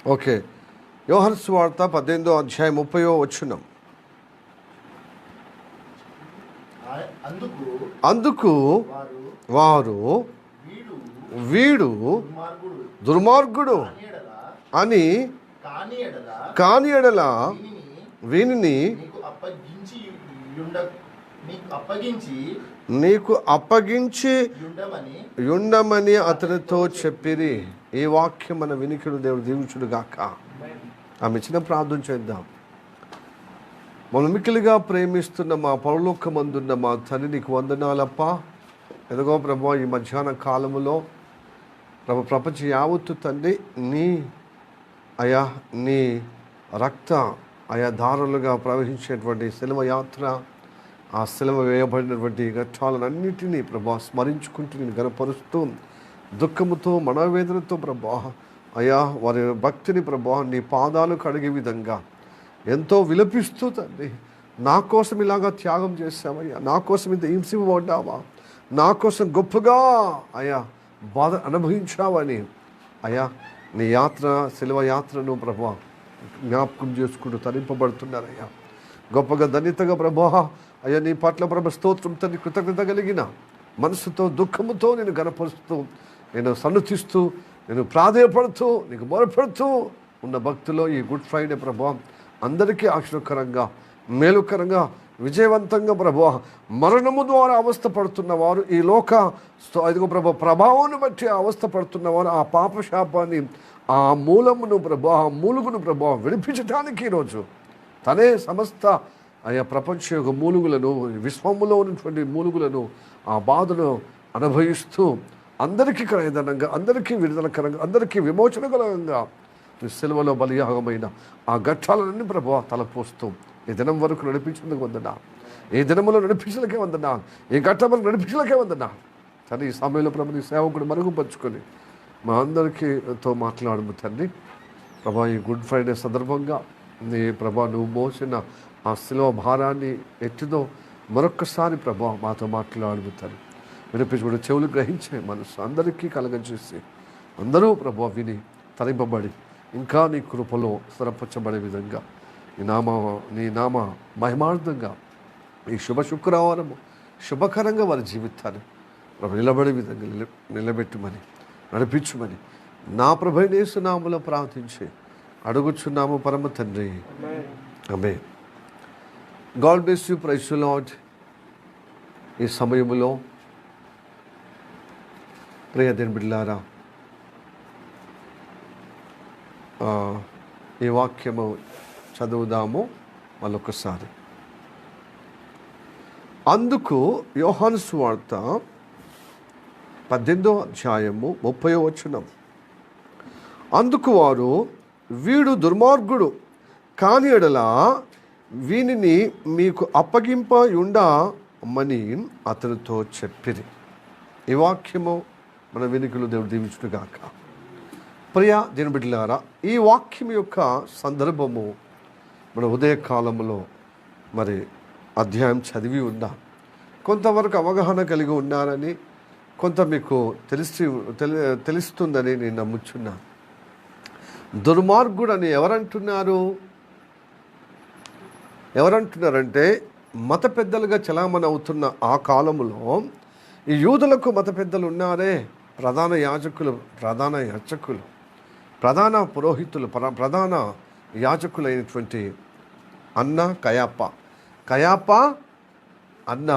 Okay, యోహాను సువార్త 18వ అధ్యాయం 30వ వచనం. అందుకు వారు వీడు దుర్మార్గుడు అని కాని ఎడల వీనిని నీకు అప్పగించి యుండమని అతనితో చెప్పిరి. ఈ వాక్యం మన వినికిడు దేవుడు దీవించుడు గాక. ఆమె చిన్న ప్రార్థన చేద్దాం. మనం మిక్కిలిగా ప్రేమిస్తున్న మా పరలోకమందున్న మా తండ్రి, నీకు వందనాలప్ప. ఎదుగో ప్రభు, ఈ మధ్యాహ్న కాలములో ప్రభు ప్రపంచ యావత్తు తండ్రి నీ రక్త ధారలుగా ప్రవహించేటువంటి శిలువ యాత్ర, ఆ శిలువ వేయబడినటువంటి ఘట్టాలన్నిటినీ ప్రభా స్మరించుకుంటూ నేను గనపరుస్తూ దుఃఖముతో మనోవేదనతో ప్రభా వారి భక్తిని ప్రభా నీ పాదాలు కడిగే విధంగా ఎంతో విలపిస్తూ తండ్రి, నా కోసం ఇలాగా త్యాగం చేశావయ్యా, నా కోసం ఇంత హింసింపబడ్డావా, నా కోసం గొప్పగా బాధ అనుభవించావని నీ యాత్ర, శిలువ యాత్రను ప్రభా జ్ఞాపకం చేసుకుంటూ తరింపబడుతున్నారయ్యా. గొప్పగా ధన్యతగా ప్రభా నీ పట్ల ప్రభ స్తోత్రం తండ్రి, కృతజ్ఞత కలిగిన మనసుతో దుఃఖముతో నేను గనపరుస్తూ, నేను సన్నుతిస్తూ, నేను ప్రాధేయపడుతూ, నీకు మొరపెడుతూ ఉన్న భక్తులో ఈ గుడ్ ఫ్రైడే ప్రభా అందరికీ ఆశీర్వకరంగా, మేలుకరంగా, విజయవంతంగా ప్రభా మరణము ద్వారా అవస్థ పడుతున్న వారు, ఈ లోక ఇదిగో ప్రభా ప్రభావాన్ని బట్టి అవస్థ పడుతున్నవారు, ఆ పాపశాపాన్ని, ఆ మూలమును ప్రభా, ఆ మూలుగును ప్రభా విడిపించడానికి ఈరోజు తనే సమస్త ప్రపంచ యొక్క మూలుగులను, విశ్వములో ఉన్నటువంటి మూలుగులను, ఆ బాధను అనుభవిస్తూ అందరికీ క్రయధనంగా, అందరికీ విడుదలకరంగా, అందరికీ విమోచనకరంగా సెలవులో బలియాగమైన ఆ ఘట్టాలన్నీ ప్రభావ తలపోస్తూ ఈ దినం వరకు నడిపించేందుకు వందనా, ఈ దినములో నడిపించలకే వందనా, ఈ ఘట్టములకు నడిపించలకే వందనా. కానీ ఈ సమయంలో ప్రభు నీ సేవకుడు మరుగుపరుచుకొని మా అందరికీతో మాట్లాడము తండ్రి. ప్రభా ఈ గుడ్ ఫ్రైడే సందర్భంగా నీ ప్రభా నువ్వు మోసిన ఆ శిలువ భారాన్ని ఎత్తుదో మరొక్కసారి ప్రభా మాతో మాట్లాడము తండ్రి. వినిపించుకుంటే చెవులు గ్రహించే మనసు అందరికీ కలగజేసి అందరూ ప్రభా విని తరింపబడి ఇంకా నీ కృపలో స్థిరపరచబడే విధంగా నీ నామ మహిమార్థంగా ఈ శుక్రవారము శుభకరంగా వారి జీవితాన్ని ప్రభు నిలబడే విధంగా నిలబెట్టుమని, నడిపించుమని నా ప్రభు యేసు నామములో ప్రార్థించి అడుగుచున్నాము పరమ తండ్రి, ఆమేన్. God bless you. Praise the Lord. ఈ సమయంలో ప్రియ దేవుని బిడ్డలారా, ఈ వాక్యము చదువుదాము మళ్ళొకసారి. అందుకు యోహాను సువార్త 18వ అధ్యాయము 30వ వచనం. అందుకు వారు వీడు దుర్మార్గుడు కాని ఎడల వీనిని మీకు అప్పగింపయుండమని అతనితో చెప్పిరి. ఈ వాక్యము మన వెనుకలు దేవుడు దీవించుగాక. ప్రియ దేవుని బిడ్డలారా, ఈ వాక్యం యొక్క సందర్భము మన ఉదయకాలంలో మరి అధ్యాయం చదివి ఉందా, కొంతవరకు అవగాహన కలిగి ఉన్నారని, కొంత మీకు తెలుస్తుందని నేను నమ్ముచున్నాను. దుర్మార్గుడు అని ఎవరంటున్నారంటే మత పెద్దలుగా చలామణి అవుతున్న ఆ కాలంలో ఈ యూదులకు మత పెద్దలు ఉన్నారే, ప్రధాన యాజకులు, ప్రధాన పురోహితులు, ప్రధాన యాజకులైనటువంటి అన్న కయాప అన్న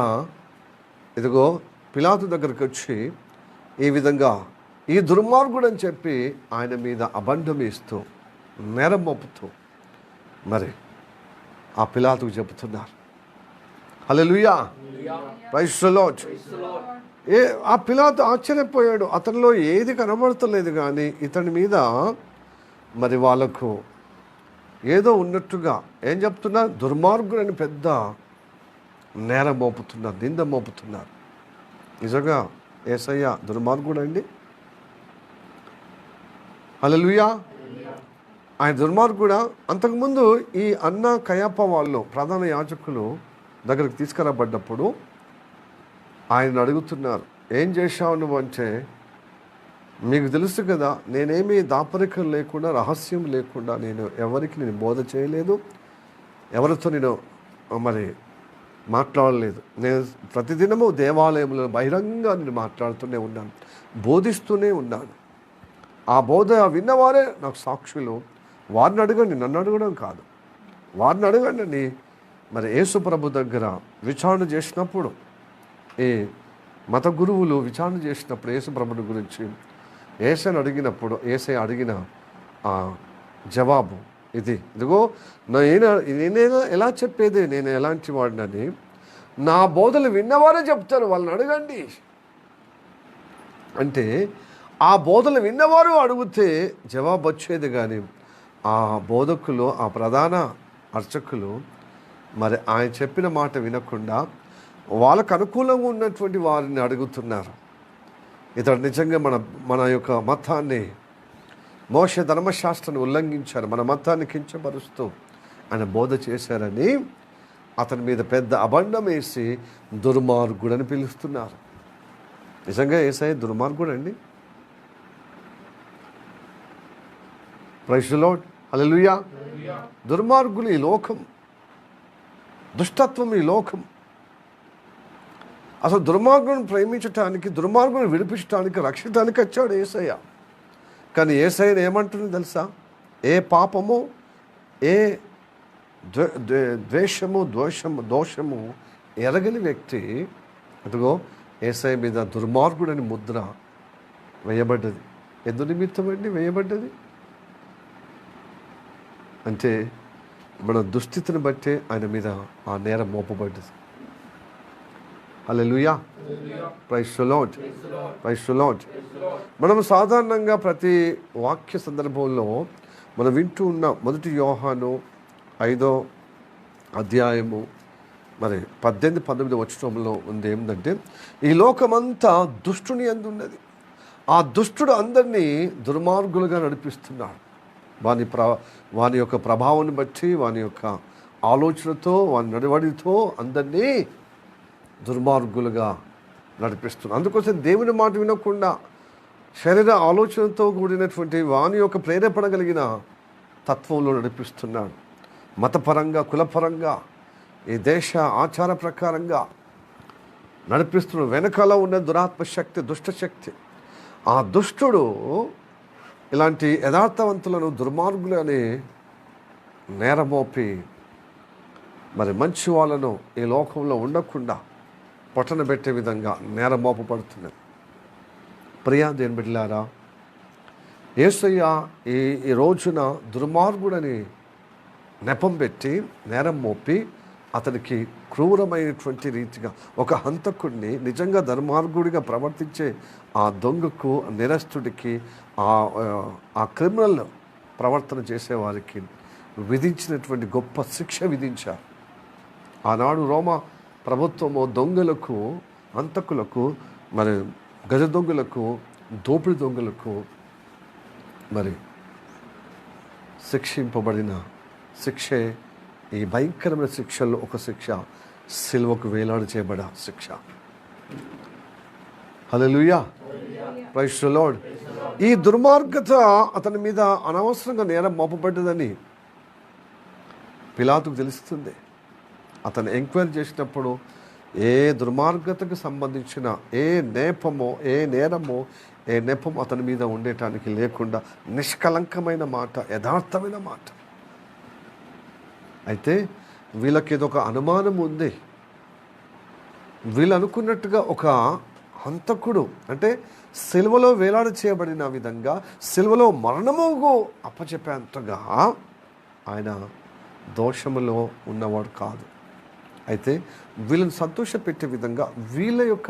ఇదిగో పిలాతు దగ్గరికి వచ్చి ఈ విధంగా ఈ దుర్మార్గుడు అని చెప్పి ఆయన మీద అబంధం ఇస్తూ నేరం మోపుతూ మరి ఆ పిలాతుకు చెబుతున్నారు. హల్లెలూయా, ప్రైజ్ ది లార్డ్. ఆ పిలాతు ఆశ్చర్యపోయాడు. అతనిలో ఏది కనబడతలేదు, కానీ ఇతని మీద మరి వాళ్ళకు ఏదో ఉన్నట్టుగా ఏం చెప్తున్నారు, దుర్మార్గుడని పెద్ద నేరం మోపుతున్నారు, నింద మోపుతున్నారు. నిజంగా యేసయ్య దుర్మార్గుడండి? హల్లెలూయా. ఆయన దుర్మార్గుడా? అంతకుముందు ఈ అన్న కయాప వాళ్ళు ప్రధాన యాజకులు దగ్గరికి తీసుకురాబడ్డప్పుడు ఆయన అడుగుతున్నారు, ఏం చేశావు నువ్వు అంటే, మీకు తెలుసు కదా, నేనేమీ దాపరికం లేకుండా, రహస్యం లేకుండా నేను బోధ చేయలేదు, ఎవరితో నేను మరి మాట్లాడలేదు. నేను ప్రతిదినము దేవాలయంలో బహిరంగంగా నేను మాట్లాడుతూనే ఉన్నాను, బోధిస్తూనే ఉన్నాను. ఆ బోధ విన్నవారే నాకు సాక్షులు. వారిని అడగండి, నన్ను అడగడం కాదు, వారిని అడగండి. మరి యేసు ప్రభు దగ్గర విచారణ చేసినప్పుడు, ఈ మత గురువులు విచారణ చేసినప్పుడు యేసు ప్రభుని గురించి యేసయ్యను అడిగినప్పుడు, యేసయ్య అడిగిన ఆ జవాబు ఇదిగో నేనైనా ఎలా చెప్పేది, నేను ఎలాంటి వాడినని నా బోధలు విన్నవారే చెప్తారు, వాళ్ళని అడగండి అంటే ఆ బోధలు విన్నవారు అడిగితే జవాబు వచ్చేది. కానీ ఆ బోధకులు, ఆ ప్రధాన అర్చకులు మరి ఆయన చెప్పిన మాట వినకుండా వాళ్ళకు అనుకూలంగా ఉన్నటువంటి వారిని అడుగుతున్నారు. ఇతడు నిజంగా మన యొక్క మతాన్ని, మోషే ధర్మశాస్త్రాన్ని ఉల్లంఘించారు, మన మతాన్ని కించపరుస్తూ ఆయన బోధ చేశారని అతని మీద పెద్ద అబండం వేసి దుర్మార్గుడని పిలుస్తున్నారు. నిజంగా యేసయ్య దుర్మార్గుడు అండి? ప్రైజ్ ది లార్డ్, హల్లెలూయా. దుర్మార్గులు ఈ లోకం, దుష్టత్వం ఈ లోకం. అసలు దుర్మార్గులను ప్రేమించటానికి, దుర్మార్గులను విడిపించడానికి, రక్షించడానికి వచ్చాడు యేసయ్య. కానీ యేసయ్యను ఏమంటుంది తెలుసా? ఏ పాపము, ఏ దోషము ఎరగని వ్యక్తి అదిగో యేసయ్య మీద దుర్మార్గుడని ముద్ర వేయబడ్డది. ఎందు నిమిత్తం అండి వేయబడ్డది? అంటే మన దుస్థితిని బట్టే ఆయన మీద ఆ నేరం మోపబడ్డది. హల్లెలూయా, praise the Lord, praise the Lord. మనం సాధారణంగా ప్రతి వాక్య సందర్భంలో మనం వింటూ ఉన్న 1 యోహాను 5వ అధ్యాయము మరి 18-19 వచనంలో ఉంది ఏంటంటే, ఈ లోకమంతా దుష్టుని యందు ఉన్నది, ఆ దుష్టుడు అందరినీ దుర్మార్గులుగా నడిపిస్తున్నాడు. వాని యొక్క ప్రభావాన్ని బట్టి, వాని యొక్క ఆలోచనతో, వాని నడవడితో అందరినీ దుర్మార్గులుగా నడిపిస్తున్నాడు. అందుకోసం దేవుని మాట వినకుండా శరీర ఆలోచనతో కూడినటువంటి వాని యొక్క ప్రేరేపణ కలిగిన తత్వంలో నడిపిస్తున్నాడు. మతపరంగా, కులపరంగా, ఈ దేశ ఆచార ప్రకారంగా నడిపిస్తున్న వెనకాల ఉన్న దురాత్మ శక్తి, దుష్టశక్తి. ఆ దుష్టుడు ఇలాంటి యథార్థవంతులను దుర్మార్గులని నేరమోపి మరి మంచి వాళ్ళను ఈ లోకంలో ఉండకుండా పొట్టన పెట్టే విధంగా నేరమోపబడుతున్నది. ప్రియా దేవుని బిడ్డలారా, యేసయ్య ఈ రోజున దుర్మార్గుడని నెపం పెట్టి నేరం మోపి అతనికి క్రూరమైనటువంటి రీతిగా ఒక హంతకుడిని, నిజంగా దుర్మార్గుడిగా ప్రవర్తించే ఆ దొంగకు, నిరస్తుడికి, ఆ క్రిమినల్ ప్రవర్తన చేసేవారికి విధించినటువంటి గొప్ప శిక్ష విధించారు. ఆనాడు రోమా ప్రభుత్వము దొంగలకు, హంతకులకు, మరి గజ దొంగలకు, దోపిడి దొంగలకు మరి శిక్షింపబడిన శిక్షే ఈ భయంకరమైన శిక్షల్లో ఒక శిక్ష, సిలువకు వేలాడి చేయబడ శిక్ష. హల్లెలూయా, ప్రైజ్ ది లార్డ్. ఈ దుర్మార్గత అతని మీద అనవసరంగా నేరం మోపబడ్డదని పిలాతుకు తెలుస్తుంది. అతను ఎంక్వైరీ చేసినప్పుడు ఏ దుర్మార్గతకు సంబంధించిన ఏ నేపమో, ఏ నేరమో, ఏ నెపం అతని మీద ఉండటానికి లేకుండా నిష్కలంకమైన మాట, యథార్థమైన మాట. అయితే వీళ్ళకి ఏదో ఒక అనుమానం ఉంది. వీళ్ళు అనుకున్నట్టుగా ఒక హంతకుడు అంటే సిలువలో వేలాడ చేయబడిన విధంగా, సిలువలో మరణముకు అప్పచెప్పేంతగా ఆయన దోషములో ఉన్నవాడు కాదు. అయితే వీళ్ళని సంతోషపెట్టే విధంగా వీళ్ళ యొక్క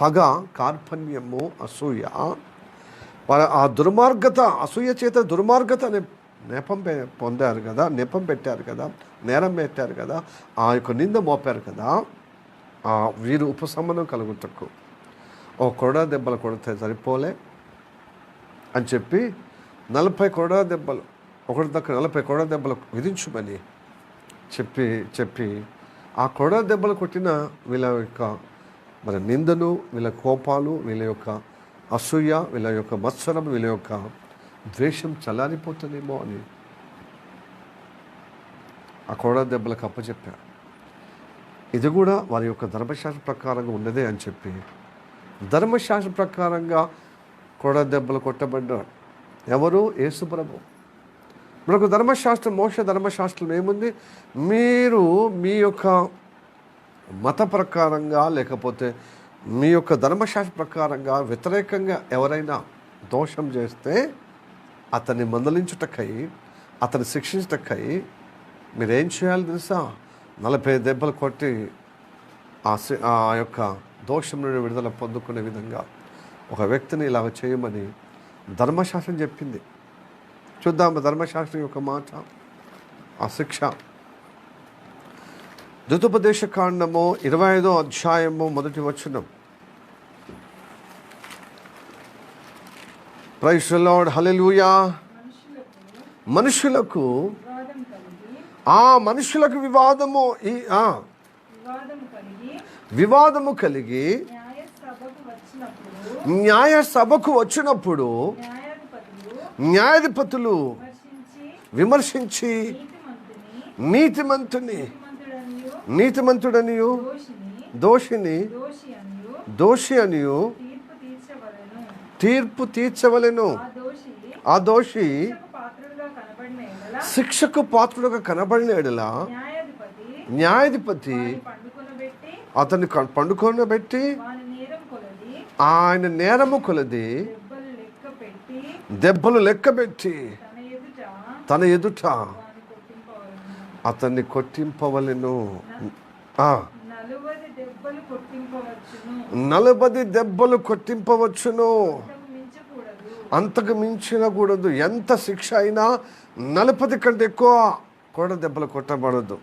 పగ, కార్పణ్యము, అసూయ, ఆ దుర్మార్గత, అసూయ చేత దుర్మార్గత అనే నెపం పొందారు కదా, నెపం పెట్టారు కదా, నేరం పెట్టారు కదా, ఆ యొక్క నింద మోపారు కదా. వీరు ఉపశమనం కలుగుటకు ఓ కొరడా దెబ్బలు కొడితే సరిపోలే అని చెప్పి 40 కొరడా దెబ్బలు, ఒకటి దగ్గర 40 కొరడా దెబ్బలు విధించమని చెప్పి ఆ కొరడా దెబ్బలు కొట్టిన వీళ్ళ యొక్క మరి నిందను, వీళ్ళ కోపాలు, వీళ్ళ యొక్క అసూయ, వీళ్ళ యొక్క మత్సరం, వీళ్ళ యొక్క ద్వేషం చల్లారిపోతుందేమో అని ఆ కొడ దెబ్బలకు అప్పచెప్పారు. ఇది కూడా వారి యొక్క ధర్మశాస్త్ర ప్రకారంగా ఉన్నదే అని చెప్పి ధర్మశాస్త్ర ప్రకారంగా కొడ దెబ్బలు కొట్టబడ్డాడు. ఎవరు? యేసు ప్రభు. మనకు ధర్మశాస్త్రం, మోషే ధర్మశాస్త్రం ఏముంది? మీరు మీ యొక్క మత ప్రకారంగా లేకపోతే మీ యొక్క ధర్మశాస్త్ర ప్రకారంగా వ్యతిరేకంగా ఎవరైనా దోషం చేస్తే అతన్ని మందలించుటకై, అతన్ని శిక్షించుటకై మీరేం చేయాలి తెలుసా? 40 దెబ్బలు కొట్టి ఆ యొక్క దోషం నుండి విడుదల పొందుకునే విధంగా ఒక వ్యక్తిని ఇలాగ చేయమని ధర్మశాస్త్రం చెప్పింది. చూద్దాం ధర్మశాస్త్రం యొక్క మాట, ఆ శిక్ష. ద్వితోపదేశ కాండము 25వ అధ్యాయము 1వ వచనం. ప్రైజ్ ది లార్డ్, హల్లెలూయా. మనుషులకు వివాదము కలిగి న్యాయ సభకు వచ్చినప్పుడు న్యాయాధిపతులు విమర్శించి నీతిమంతుడనియు దోషి అనియు తీర్పు తీర్చవలెను. ఆ దోషి శిక్షకు పాత్రుడుగా కనబడిన ఎడల న్యాయాధిపతి అతన్ని పండుకొనబెట్టి ఆయన నేరము కొలది దెబ్బలు లెక్కబెట్టి తన ఎదుట అతన్ని కొట్టింపవలెను. 40 దెబ్బలు కొట్టింపవచ్చును, అంతకు మించకూడదు. ఎంత శిక్ష అయినా 40 కంటే ఎక్కువ కొడ దెబ్బలు కొట్టబడదు.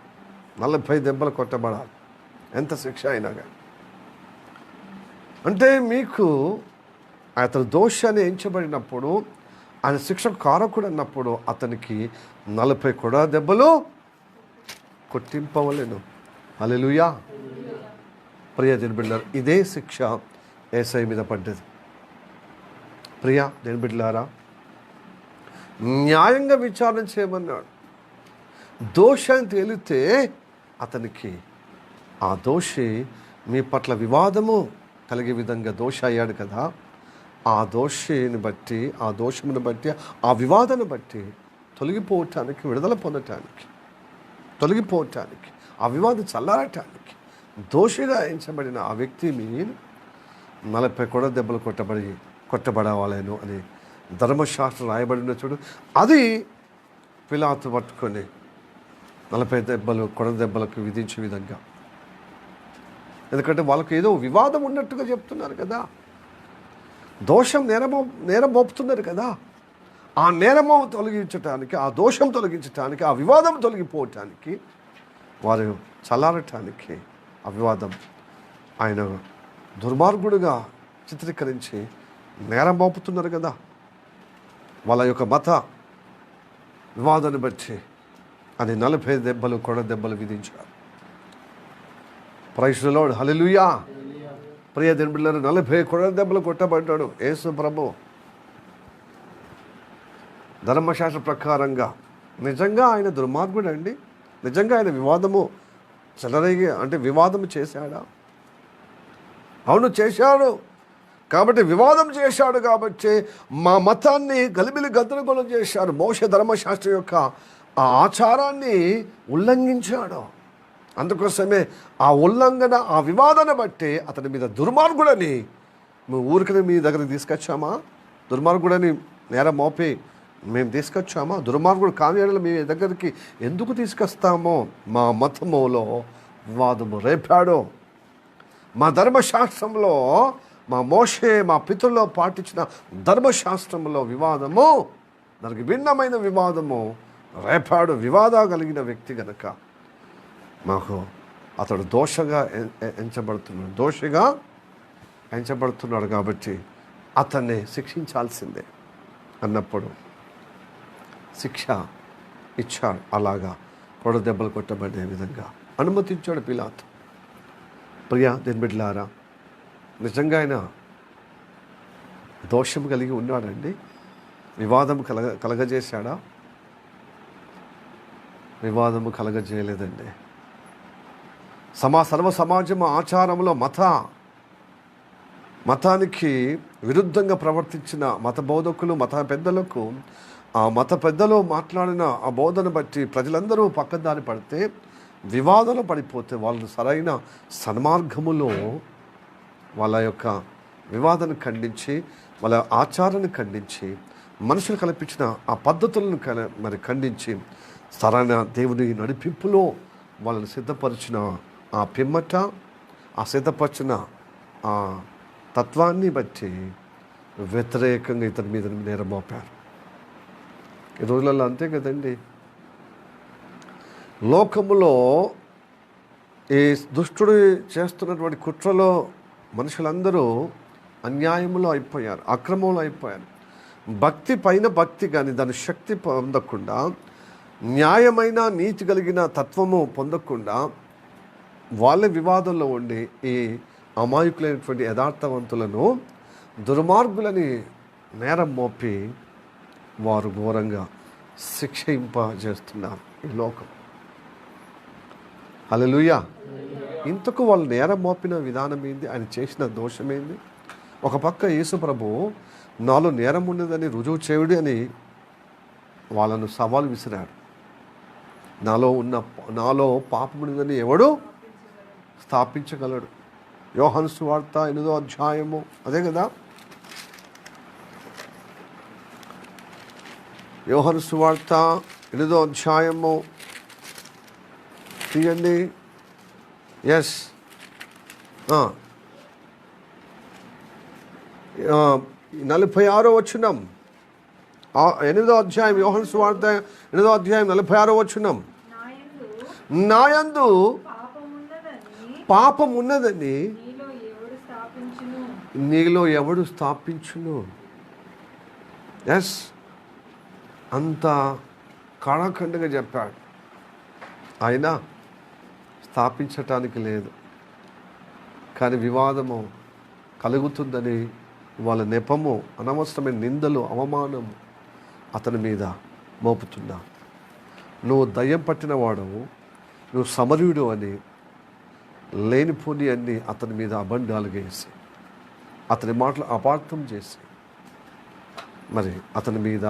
40 దెబ్బలు కొట్టబడాలి, ఎంత శిక్ష అయినా కానీ. అంటే మీకు అతను దోషాన్ని ఎంచబడినప్పుడు, ఆయన శిక్ష కారకుడు అన్నప్పుడు అతనికి 40 కొడ దెబ్బలు కొట్టింపవలెను. హల్లెలూయా. ప్రియ దేవుని బిడ్డలారా, ఇదే శిక్ష యేసయ్య మీద పడ్డది. ప్రియ దేవుని బిడ్డలారా, న్యాయంగా విచారణ చేయమన్నాడు. దోషాన్ని తేలితే అతనికి ఆ దోషి మీ పట్ల వివాదము కలిగే విధంగా దోష అయ్యాడు కదా, ఆ దోషిని బట్టి, ఆ దోషమును బట్టి, ఆ వివాదాన్ని బట్టి తొలగిపోవటానికి, విడుదల పొందటానికి, తొలగిపోవటానికి, ఆ వివాదం చల్లారటానికి దోషిగా ఎంచబడిన ఆ వ్యక్తి మీరు 40 కొడ దెబ్బలు కొట్టబడవాలేను అని ధర్మశాస్త్రం రాయబడిన చూడు. అది పిలాతు పట్టుకొని 40 దెబ్బలు కొడ దెబ్బలకు విధించే విధంగా. ఎందుకంటే వాళ్ళకి ఏదో వివాదం ఉన్నట్టుగా చెప్తున్నారు కదా, దోషం నేరం మోపుతున్నారు కదా. ఆ నేరము తొలగించటానికి, ఆ దోషం తొలగించటానికి, ఆ వివాదం తొలగిపోవటానికి, వారు చల్లారటానికి ఆ వివాదం ఆయన దుర్మార్గుడుగా చిత్రీకరించి నేరం మోపుతున్నారు కదా. వాళ్ళ యొక్క మత వివాదాన్ని బట్టి అది 40 దెబ్బలు కొడ దెబ్బలు విధించారు. ప్రైజ్ ది లార్డ్, హల్లెలూయా. ప్రియ దేవుని బిడ్డలారా, 40 కొడ దెబ్బలు కొట్టబడ్డాడు యేసు ప్రభు. ధర్మశాస్త్ర ప్రకారంగా నిజంగా ఆయన దుర్మార్గుడు అండి? నిజంగా ఆయన వివాదము చెలరేగి అంటే వివాదము చేశాడా? అవును, చేశాడు. కాబట్టి వివాదం చేశాడు కాబట్టి మా మతాన్ని గలిబిలి గందరగోళం చేశాడు. మోషే ధర్మశాస్త్రం యొక్క ఆ ఆచారాన్ని ఉల్లంఘించాడు. అందుకోసమే ఆ ఉల్లంఘన, ఆ వివాదాన్ని బట్టి అతని మీద దుర్మార్గుడని మేము ఊరికనే మీ దగ్గరికి తీసుకొచ్చామా? దుర్మార్గుడని నేరం మోపి మేము తీసుకొచ్చామా? దుర్మార్గుడు కాని మీ దగ్గరికి ఎందుకు తీసుకొస్తామో? మా మతములో వివాదము రేపాడు. మా ధర్మశాస్త్రంలో, మా మోషే మా పితరుల్లో పాటించిన ధర్మశాస్త్రంలో వివాదము, దానికి భిన్నమైన వివాదము రేపాడు. వివాదం కలిగిన వ్యక్తి గనక మాకు అతడు దోషగా ఎంచబడుతున్నాడు కాబట్టి అతన్ని శిక్షించాల్సిందే అన్నప్పుడు శిక్ష ఇచ్చాడు. అలాగా కొడ దెబ్బలు కొట్టబడే విధంగా అనుమతించాడు పిలాతు. ప్రియ దేవుని బిడ్డలారా, నిజంగా ఆయన దోషం కలిగి ఉన్నాడండి? వివాదం కలగజేశాడా? వివాదము కలగజేయలేదండి. సర్వ సమాజం ఆచారంలో మతానికి విరుద్ధంగా ప్రవర్తించిన మత బోధకులు, మత పెద్దలకు, ఆ మత పెద్దలు మాట్లాడిన ఆ బోధన బట్టి ప్రజలందరూ పక్కదారి పడితే, వివాదాలు పడిపోతే, వాళ్ళు సరైన సన్మార్గములో వాళ్ళ యొక్క వివాదాన్ని ఖండించి, వాళ్ళ ఆచారాన్ని ఖండించి, మనుషులు కల్పించిన ఆ పద్ధతులను ఖండించి, సరైన దేవుని నడిపింపులో వాళ్ళని సిద్ధపరిచిన ఆ పిమ్మట, ఆ సిద్ధపరిచిన ఆ తత్వాన్ని బట్టి వ్యతిరేకంగా ఇతని మీద నేరం మోపారు. ఈ రోజులలో అంతే కదండి. లోకములో ఈ దుష్టుడు చేస్తున్నటువంటి కుట్రలో మనుషులందరూ అన్యాయంలో అయిపోయారు, అక్రమంలో అయిపోయారు. భక్తి పైన భక్తి కానీ దాని శక్తి పొందకుండా, న్యాయమైన నీతి కలిగిన తత్వము పొందకుండా, వాళ్ళ వివాదంలో ఉండి ఈ అమాయకులైనటువంటి యథార్థవంతులను, దుర్మార్గులని నేరం మోపి వారు ఘోరంగా శిక్షింపజేస్తున్నారు ఈ లోకం. హల్లెలూయా. ఇంతకు వాళ్ళు నేరం మోపిన విధానం ఏంది? ఆయన చేసిన దోషం ఏంది? ఒక పక్క యేసు ప్రభు నాలో నేరం ఉన్నదని రుజువు చేయుడి అని వాళ్ళను సవాలు విసిరాడు. నాలో పాపం ఉన్నదని ఎవడు స్థాపించగలడు? యోహాను సువార్త 8వ అధ్యాయము అదే కదా. యోహాను సువార్త 8వ అధ్యాయము తీయండి. 46వ వచనం. 8వ అధ్యాయం యోహాను సువార్త 8వ అధ్యాయం 46వ వచనం. నాయందు పాపం ఉన్నదని నీలో ఎవడు స్థాపించును? అంత కళాఖండగా చెప్పాడు. ఆయన స్థాపించటానికి లేదు, కానీ వివాదము కలుగుతుందని వాళ్ళ నెపము, అనవసరమైన నిందలు, అవమానము అతని మీద మోపుతున్నా. నువ్వు దయ్యం పట్టిన వాడవు, నువ్వు సమరయుడు అని లేనిపోని అన్ని అతని మీద అబండాలు వేసి, అతని మాటలు అపార్థం చేసి, మరి అతని మీద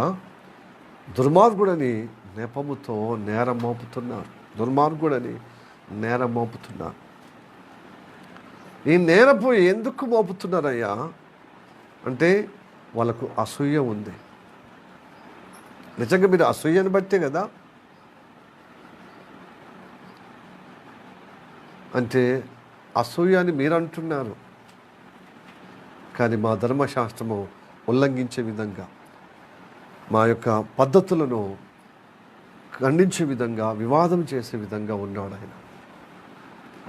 దుర్మార్గుడని నెపముతో నేరం మోపుతున్నారు. దుర్మార్గుడని నేరం మోపుతున్నారు. ఈ నేరపు ఎందుకు మోపుతున్నారయ్యా అంటే వాళ్ళకు అసూయ ఉంది. నిజంగా మీరు అసూయని బట్టే కదా. అంటే అసూయ అని మీరు అంటున్నారు, కానీ మా ధర్మశాస్త్రము ఉల్లంఘించే విధంగా, మా యొక్క పద్ధతులను ఖండించే విధంగా, వివాదం చేసే విధంగా ఉన్నాడు ఆయన.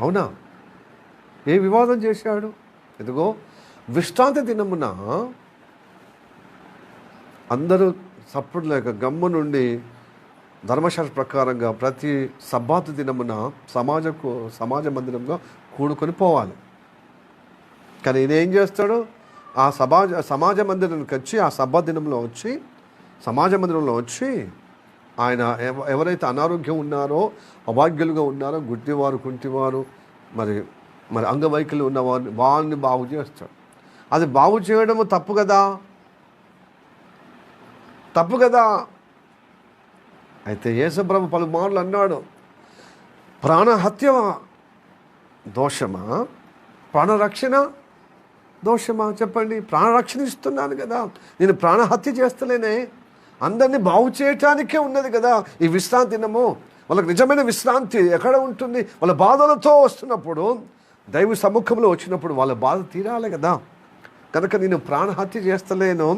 అవునా? ఏ వివాదం చేశాడు? ఇదిగో విశ్రాంతి దినమున అందరూ సప్పుడు లేక గమ్ము నుండి ధర్మశాస్త్ర ప్రకారంగా ప్రతి సబ్బాతు దినమున సమాజ మందిరంగా కూడుకొని పోవాలి. కానీ ఈయన ఏం చేస్తాడు? ఆ సమాజ మందిరానికి వచ్చి, ఆ సబ్బాత్ దినంలో వచ్చి, సమాజ మందిరంలో వచ్చి, ఆయన ఎవరైతే అనారోగ్యం ఉన్నారో, అభాగ్యులుగా ఉన్నారో, గుడ్డివారు, కుంటివారు, మరి అంగవైకల్యం ఉన్నవారిని వాళ్ళని బాగు చేస్తాడు. అది బాగు చేయడము తప్పు కదా, తప్పు కదా. అయితే యేసుప్రభు పలుమార్లు అన్నాడు, ప్రాణహత్య దోషమా, ప్రాణరక్షణ దోషమా? చెప్పండి. ప్రాణరక్షణ ఇస్తున్నాను కదా, నేను ప్రాణహత్య చేస్తలేనే, అందరినీ బాగు చేయటానికే ఉన్నది కదా ఈ విశ్రాంతి దినము. వాళ్ళకి నిజమైన విశ్రాంతి ఎక్కడ ఉంటుంది? వాళ్ళ బాధలతో వస్తున్నప్పుడు, దైవ సముఖంలో వచ్చినప్పుడు వాళ్ళ బాధ తీరాలి కదా. కనుక నేను ప్రాణహత్య చేస్తలేను,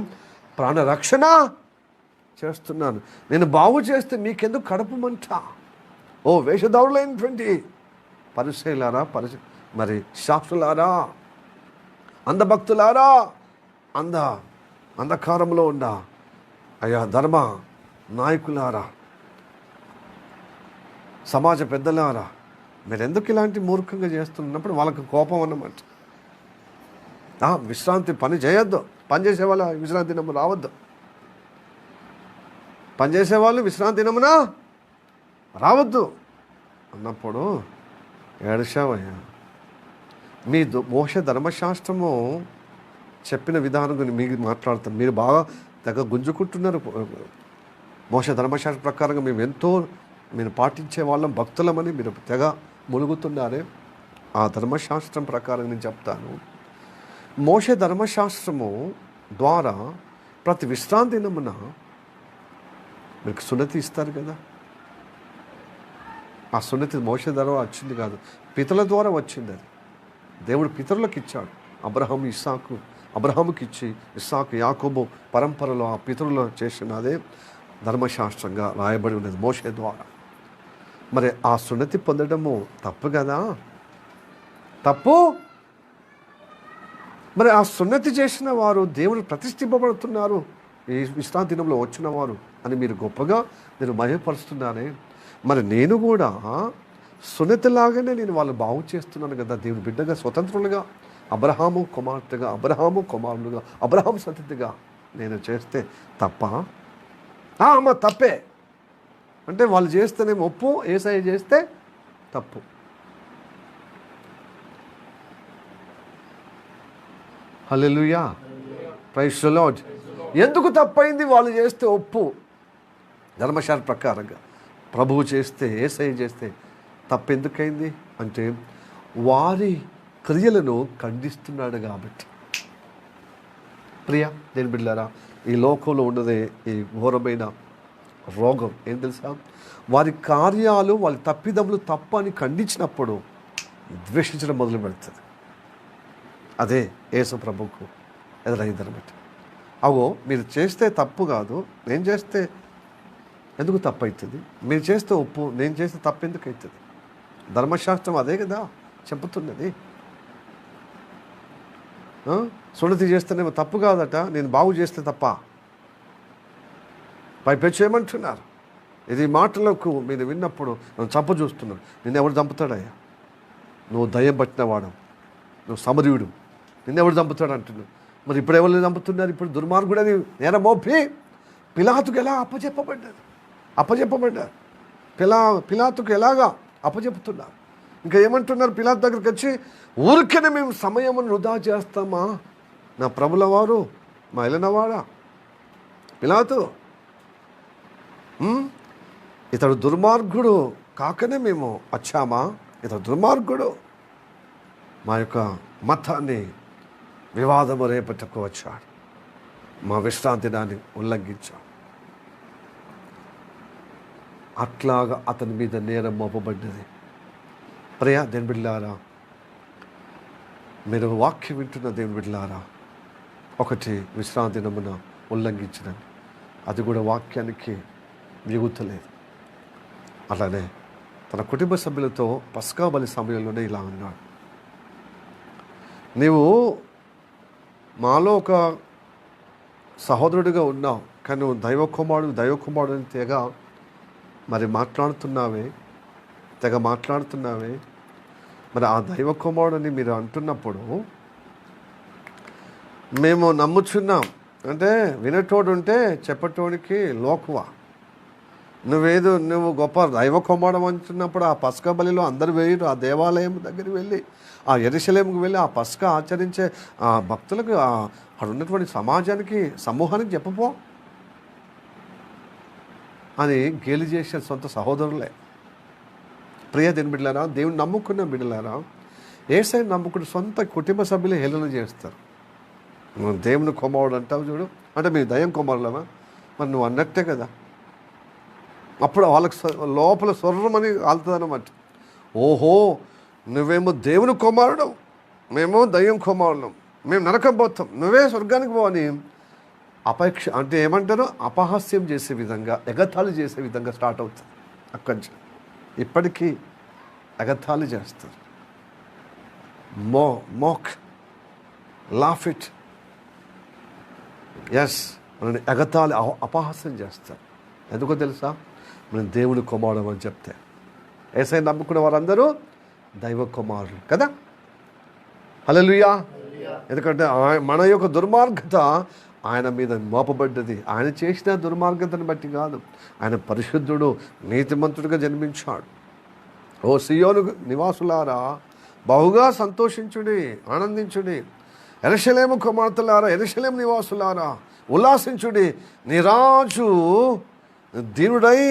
ప్రాణరక్షణ చేస్తున్నాను. నేను బాగు చేస్తే మీకెందుకు కడపమంట? ఓ వేషధారులైనటువంటి పరిసయ్యులారా, మరి శాస్త్రులారా, అంధభక్తులారా, అంధకారంలో ఉండా అయ్యా ధర్మ నాయకులారా, సమాజ పెద్దలారా, మీరు ఎందుకు ఇలాంటి మూర్ఖంగా చేస్తున్నప్పుడు వాళ్ళకి కోపం అన్నమాట. విశ్రాంతి పని చేయొద్దు, పనిచేసే వాళ్ళు విశ్రాంతి దినము రావద్దు. పనిచేసేవాళ్ళు విశ్రాంతి దినమున రావద్దు అన్నప్పుడు ఏడ్చావయ్యా. మీ మోషే ధర్మశాస్త్రము చెప్పిన విధానం గురించి మీకు మాట్లాడుతాను. మీరు బాగా తెగ గుంజుకుంటున్నారు. మోషే ధర్మశాస్త్రం ప్రకారంగా మేము పాటించే వాళ్ళం, భక్తులమని మీరు తెగ ములుగుతున్నారే. ఆ ధర్మశాస్త్రం ప్రకారం నేను చెప్తాను. మోషే ధర్మశాస్త్రము ద్వారా ప్రతి విశ్రాంతి దినమున మీకు సున్నతి ఇస్తారు కదా. ఆ సున్నతి మోషే ద్వారా వచ్చింది కాదు, పితరుల ద్వారా వచ్చింది. అది దేవుడు పితరులకు ఇచ్చాడు. అబ్రహాముకి ఇచ్చి ఇస్సాకు యాకోబు పరంపరలో ఆ పితరులు చేసినదే ధర్మశాస్త్రంగా రాయబడి ఉన్నది మోషే ద్వారా. మరి ఆ సున్నతి పొందడము తప్పు కదా, తప్పు. మరి ఆ సున్నతి చేసిన వారు దేవుడు ప్రతిష్ఠింపబడుతున్నారు, ఈ విశ్రాంతి దినంలో వచ్చిన వారు అని మీరు గొప్పగా మీరు మహిమపరుస్తున్నారే. మరి నేను కూడా సున్నతిలాగానే నేను వాళ్ళు బాగు చేస్తున్నాను కదా. దేవుని బిడ్డగా, స్వతంత్రులుగా, అబ్రహాము కుమార్తెగా, అబ్రహాము కుమారులుగా, అబ్రహాం సంతతిగా నేను చేస్తే తప్ప? అమ్మ తప్పే అంటే వాళ్ళు చేస్తేనేమో ఒప్పు, యేసయ్య చేస్తే తప్పు. హల్లెలూయా, ప్రైజ్ ది లార్డ్. ఎందుకు తప్పైంది? వాళ్ళు చేస్తే ఒప్పు ధర్మశాస్త్ర ప్రకారంగా, ప్రభువు చేస్తే, యేసయ్య చేస్తే తప్పెందుకైంది అంటే వారి క్రియలను ఖండిస్తున్నాడు కాబట్టి. ప్రియా దేని బిడ్డలారా, ఈ లోకంలో ఉన్నదే ఈ ఘోరమైన రోగం ఏం తెలుసా? వారి కార్యాలు, వాళ్ళ తప్పిదములు తప్పు అని ఖండించినప్పుడు ద్వేషించడం మొదలు పెడుతుంది. అదే యేసు ప్రభువుకు ఎదురైందనమాట. అవో మీరు చేస్తే తప్పు కాదు, నేను చేస్తే ఎందుకు తప్పు అవుతుంది? మీరు చేస్తే ఒప్పు, నేను చేస్తే తప్పు ఎందుకు అవుతుంది? ధర్మశాస్త్రం అదే కదా చెబుతున్నది. సున్నతి చేస్తేనేమో తప్పు కాదట, నేను బాగు చేస్తే తప్ప. పైపెచ్చు ఏమంటున్నారు? ఇది మాటలకు మీరు విన్నప్పుడు నన్ను చంప చూస్తున్నాను. నిన్నెవడు చంపుతాడయ్యా? నువ్వు దయ్యం పట్టినవాడు, నువ్వు సమరీయుడు, నిన్నెవడు చంపుతాడు అంటున్నావు. మరి ఇప్పుడు ఎవరు చంపుతున్నారు? ఇప్పుడు దుర్మార్గుడని నేర మోపి పిలాతుకు ఎలా అప్పచెప్పబడ్డారు. పిలాతుకు ఎలాగా అప్పచెప్పుతున్నారు. ఇంకా ఏమంటున్నారు? పిలాతు దగ్గరికి వచ్చి, ఊరికనే మేము సమయమును వృధా చేస్తామా? నా ప్రభుల వారు, మా ఎలనవాడా పిలాతు, ఇతడు దుర్మార్గుడు కాకనే మేము వచ్చామా? ఇతడు దుర్మార్గుడు, మా యొక్క మతాన్ని వివాదము రేపటకు వచ్చాడు, మా విశ్రాంతి దాన్ని ఉల్లంఘించాడు. అట్లాగా అతని మీద నేరం మోపబడ్డది. ప్రియా దేవుని బిడ్డలారా, మీరు వాక్యం వింటున్న దేవుని బిడ్డలారా, ఒకటి విశ్రాంతి దినమున ఉల్లంఘించడం, అది కూడా వాక్యానికి మిగుతలేదు. అలానే తన కుటుంబ సభ్యులతో పస్కా బలి సమయంలోనే ఇలా అన్నాడు, నీవు మాలో ఒక సహోదరుడిగా ఉన్నావు, కానీ నువ్వు దైవకుమారుడు అని తెగ మాట్లాడుతున్నావే. మరి ఆ దైవకుమారుడని మీరు అంటున్నప్పుడు మేము నమ్ముచున్నాం అంటే, వినేటోడు ఉంటే చెప్పటోడికి లోకువా. నువ్వు గొప్ప దైవకుమారుడు అంటున్నప్పుడు ఆ పస్కా బలిలో అందరు వేయరు. ఆ దేవాలయం దగ్గరికి వెళ్ళి, ఆ యెరూషలేముకు వెళ్ళి ఆ పస్కా ఆచరించే ఆ భక్తులకు, అక్కడ ఉన్నటువంటి సమాజానికి, సమూహానికి చెప్పపో అని గేలి చేసే సొంత సహోదరులే. ప్రియ దేవుని బిడ్డలారా, దేవుని నమ్ముకున్న బిడ్డలారా, యేసయ్యను నమ్ముకున్న సొంత కుటుంబ సభ్యులు హేళన చేస్తారు. నువ్వు దేవుని కుమారుడు అంటావు చూడు, అంటే మీరు దయ్యం కుమారులమా? మరి నువ్వు అన్నట్టే కదా. అప్పుడు వాళ్ళకి లోపల స్వర్రమని ఆలుతుందన్నమాట. ఓహో, నువ్వేమో దేవుని కుమారుడు, మేము దయ్యం కుమారులం, మేము నరకం పోతాం, నువ్వే స్వర్గానికి పోవని అపేక్ష అంటే ఏమంటారు, అపహాస్యం చేసే విధంగా, ఎగతాళి చేసే విధంగా స్టార్ట్ అవుతుంది. అక్కడి నుంచి ఇప్పటికీ ఎగతాళి చేస్తారు. మోక్ లాఫ్ ఇట్, ఎస్, మనని ఎగతాళి అపహాస్యం చేస్తారు. ఎందుకో తెలుసా? మనం దేవుని కుమారుడు అని చెప్తే. యేసయ్య నమ్ముకున్న వారందరూ దైవ కుమారులు కదా. హల్లెలూయా. ఎందుకంటే మన యొక్క దుర్మార్గత ఆయన మీద మోపబడ్డది. ఆయన చేసిన దుర్మార్గతను బట్టి కాదు. ఆయన పరిశుద్ధుడు, నీతిమంతుడిగా జన్మించాడు. ఓ సియోను నివాసులారా, బహుగా సంతోషించుడి, ఆనందించుడి. యెరూషలేము కుమార్తెలారా, యెరూషలేము నివాసులారా, ఉల్లాసించుడి. నీ రాజు దీనుడై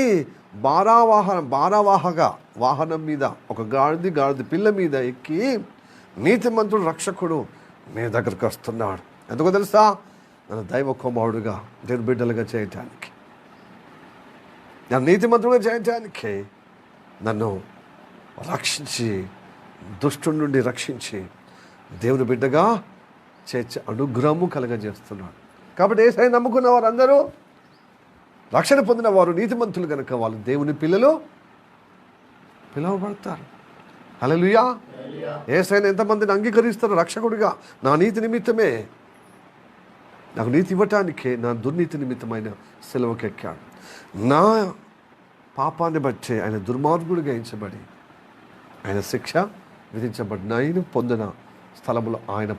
భారవాహగా వాహనం మీద, ఒక గాడిద పిల్ల మీద ఎక్కి నీతిమంతుడు రక్షకుడు మీ దగ్గరికి వస్తున్నాడు. ఎందుకో తెలుసా? నన్ను దైవ కుమారుడుగా, దేవుని బిడ్డలుగా చేయటానికి, నన్ను నీతిమంతుడుగా చేయటానికి, నన్ను రక్షించి, దుష్టుడి నుండి రక్షించి దేవుని బిడ్డగా చేర్చి అనుగ్రహము కలగజేస్తున్నాడు. కాబట్టి యేసయ్య నమ్ముకున్న వారందరూ, రక్షణ పొందిన వారు నీతిమంతులు కనుక వాళ్ళు దేవుని పిల్లలు పిలువబడతారు. హల్లెలూయా. యేసయ్యను ఎంతమందిని అంగీకరిస్తారు రక్షకుడిగా? నా నీతి నిమిత్తమే, నాకు నీతి ఇవ్వటానికే నా దుర్నీతి నిమిత్తమైన సిలువకు ఎక్కాడు. నా పాపాన్ని బట్టి ఆయన దుర్మార్గుడిగా ఎంచబడి ఆయన శిక్ష విధించబడి నేను పొందిన స్థలంలో ఆయన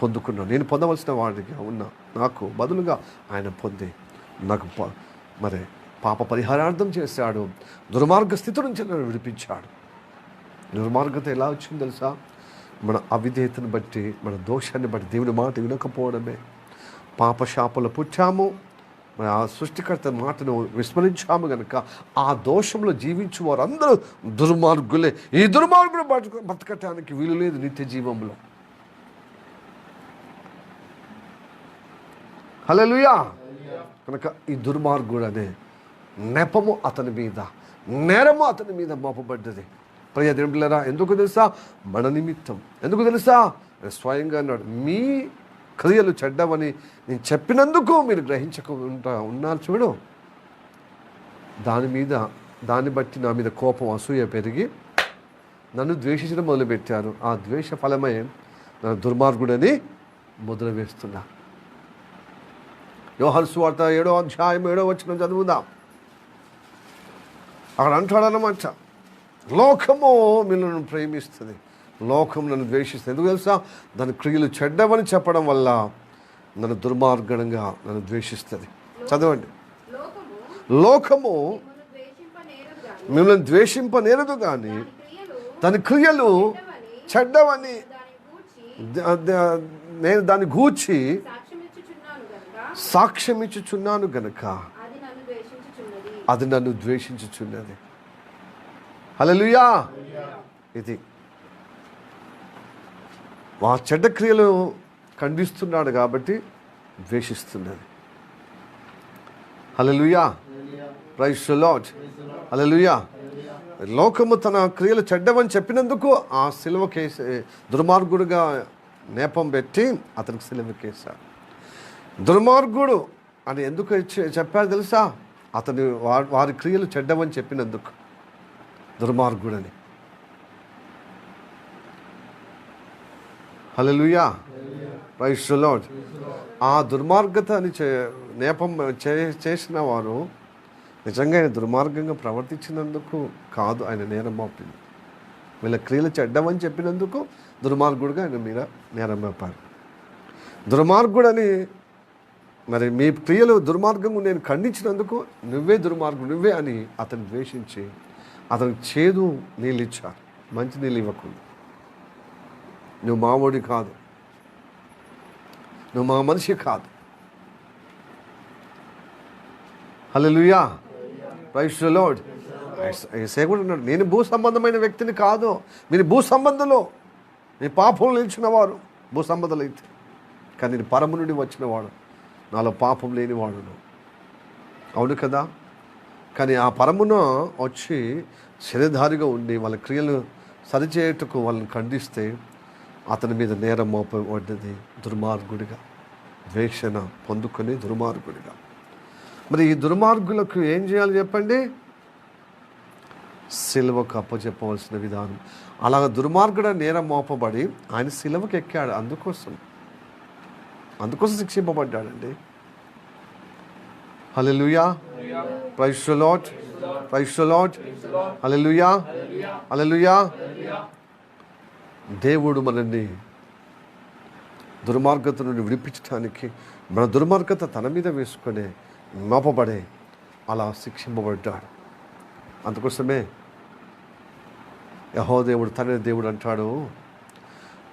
పొందుకున్నాను. నేను పొందవలసిన వాడిగా ఉన్నా నాకు బదులుగా ఆయన పొంది నాకు మరి పాప పరిహారార్థం చేశాడు. దుర్మార్గ స్థితి నుంచి నన్ను విడిపించాడు. దుర్మార్గత ఎలా వచ్చింది తెలుసా? మన అవిధేయతను బట్టి, మన దోషాన్ని బట్టి, దేవుని మాట వినకపోవడమే. పాపశాపలు పుట్టాము, మన ఆ సృష్టికర్త మాటను విస్మరించాము కనుక ఆ దోషంలో జీవించు వారందరూ దుర్మార్గులే. ఈ దుర్మార్గులు బతకటానికి వీలు లేదు నిత్య జీవంలో. హల్లెలూయా. కనుక ఈ దుర్మార్గుడు అనే నెపము అతని మీద, నేరము అతని మీద మోపబడ్డది. ప్రియ దేవులారా, ఎందుకు తెలుసా? మన నిమిత్తం. ఎందుకు తెలుసా? స్వయంగా అన్నాడు, మీ క్రియలు చెడ్డవని నేను చెప్పినందుకు మీరు గ్రహించకుండా ఉన్నారు చూడు. దాన్ని బట్టి నా మీద కోపం, అసూయ పెరిగి నన్ను ద్వేషించడం మొదలుపెట్టారు. ఆ ద్వేష ఫలమే నన్ను దుర్మార్గుడని ముద్ర వేస్తున్నా. యోహాను సువార్త 7వ అధ్యాయం 7వ వచనం చదువుదాం. అక్కడ అంటాడన్నమాట, లోకము మిమ్మల్ని ప్రేమిస్తుంది, లోకం నన్ను ద్వేషిస్తుంది. ఎందుకు తెలుసా? దాని క్రియలు చెడ్డవని చెప్పడం వల్ల నన్ను దుర్మార్గంగా నన్ను ద్వేషిస్తుంది. చదవండి. లోకము మిమ్మల్ని ద్వేషింపనేరదు కానీ దాని క్రియలు చెడ్డవని నేను దాన్ని గూర్చి సాక్ష్యం ఇచ్చుచున్నాను గనక అది నన్ను ద్వేషించుచున్నది. హల్లెలూయా. ఇది ఆ చెడ్డ క్రియలు ఖండిస్తున్నాడు కాబట్టి ద్వేషిస్తున్నది. హల్లెలూయా. Praise the Lord. హల్లెలూయా. లోకము తన క్రియలు చెడ్డవని చెప్పినందుకు ఆ సిలువ కేసు దుర్మార్గుడుగా నేపం పెట్టి అతనికి సిలువ కేసాడు. దుర్మార్గుడు అని ఎందుకు చెప్పారు తెలుసా? అతని వారి క్రియలు చెడ్డవని చెప్పినందుకు దుర్మార్గుడని. హల్లెలూయా. Praise the Lord. ఆ దుర్మార్గత అని నేపం చేసిన వారు నిజంగా ఆయన దుర్మార్గంగా ప్రవర్తించినందుకు కాదు ఆయన నేరం మోపింది. వీళ్ళ క్రియలు చెడ్డమని చెప్పినందుకు దుర్మార్గుడుగా ఆయన మీద నేరం మోపారు. దుర్మార్గుడని మరి మీ క్రియలు దుర్మార్గంగా నేను ఖండించినందుకు నువ్వే దుర్మార్గుడు, నువ్వే అని అతను ద్వేషించి అతనికి చేదు నీళ్ళు ఇచ్చారు, మంచి నీళ్ళు ఇవ్వకుండా. నువ్వు మావోడి కాదు, నువ్వు మా మనిషి కాదు. Hallelujah. Praise the Lord. Yesayya అన్నాడు, నేను భూ సంబంధమైన వ్యక్తిని కాదు. మీరు భూ సంబంధంలో నీ పాపం నిలిచిన వారు భూ సంబంధాలు అయితే, కానీ నేను పరము నుండి వచ్చిన వాడు, నాలో పాపం లేనివాడును. అవును కదా? కానీ ఆ పరమున వచ్చి శరీరధారిగా ఉండి వాళ్ళ క్రియలు సరిచేయటకు వాళ్ళని ఖండిస్తే అతని మీద నేరం మోపబడ్డది దుర్మార్గుడిగా, ద్వేషణ పొందుకొని దుర్మార్గుడిగా. మరి ఈ దుర్మార్గులకు ఏం చేయాలి చెప్పండి? సిలువకు అప్పచెప్పవలసిన విధానం. అలా దుర్మార్గుడ నేరం మోపబడి ఆయన సిలువకు ఎక్కాడు. అందుకోసం శిక్షింపబడ్డాడండి. Hallelujah. Praise the Lord. Praise the Lord. Hallelujah. Hallelujah. దేవుడు మనల్ని దుర్మార్గత నుండి విడిపించడానికి మన దుర్మార్గత తన మీద వేసుకొని మోపబడే అలా శిక్షింపబడ్డాడు. అందుకోసమే యెహోవా తండ్రి దేవుడు అంటాడు,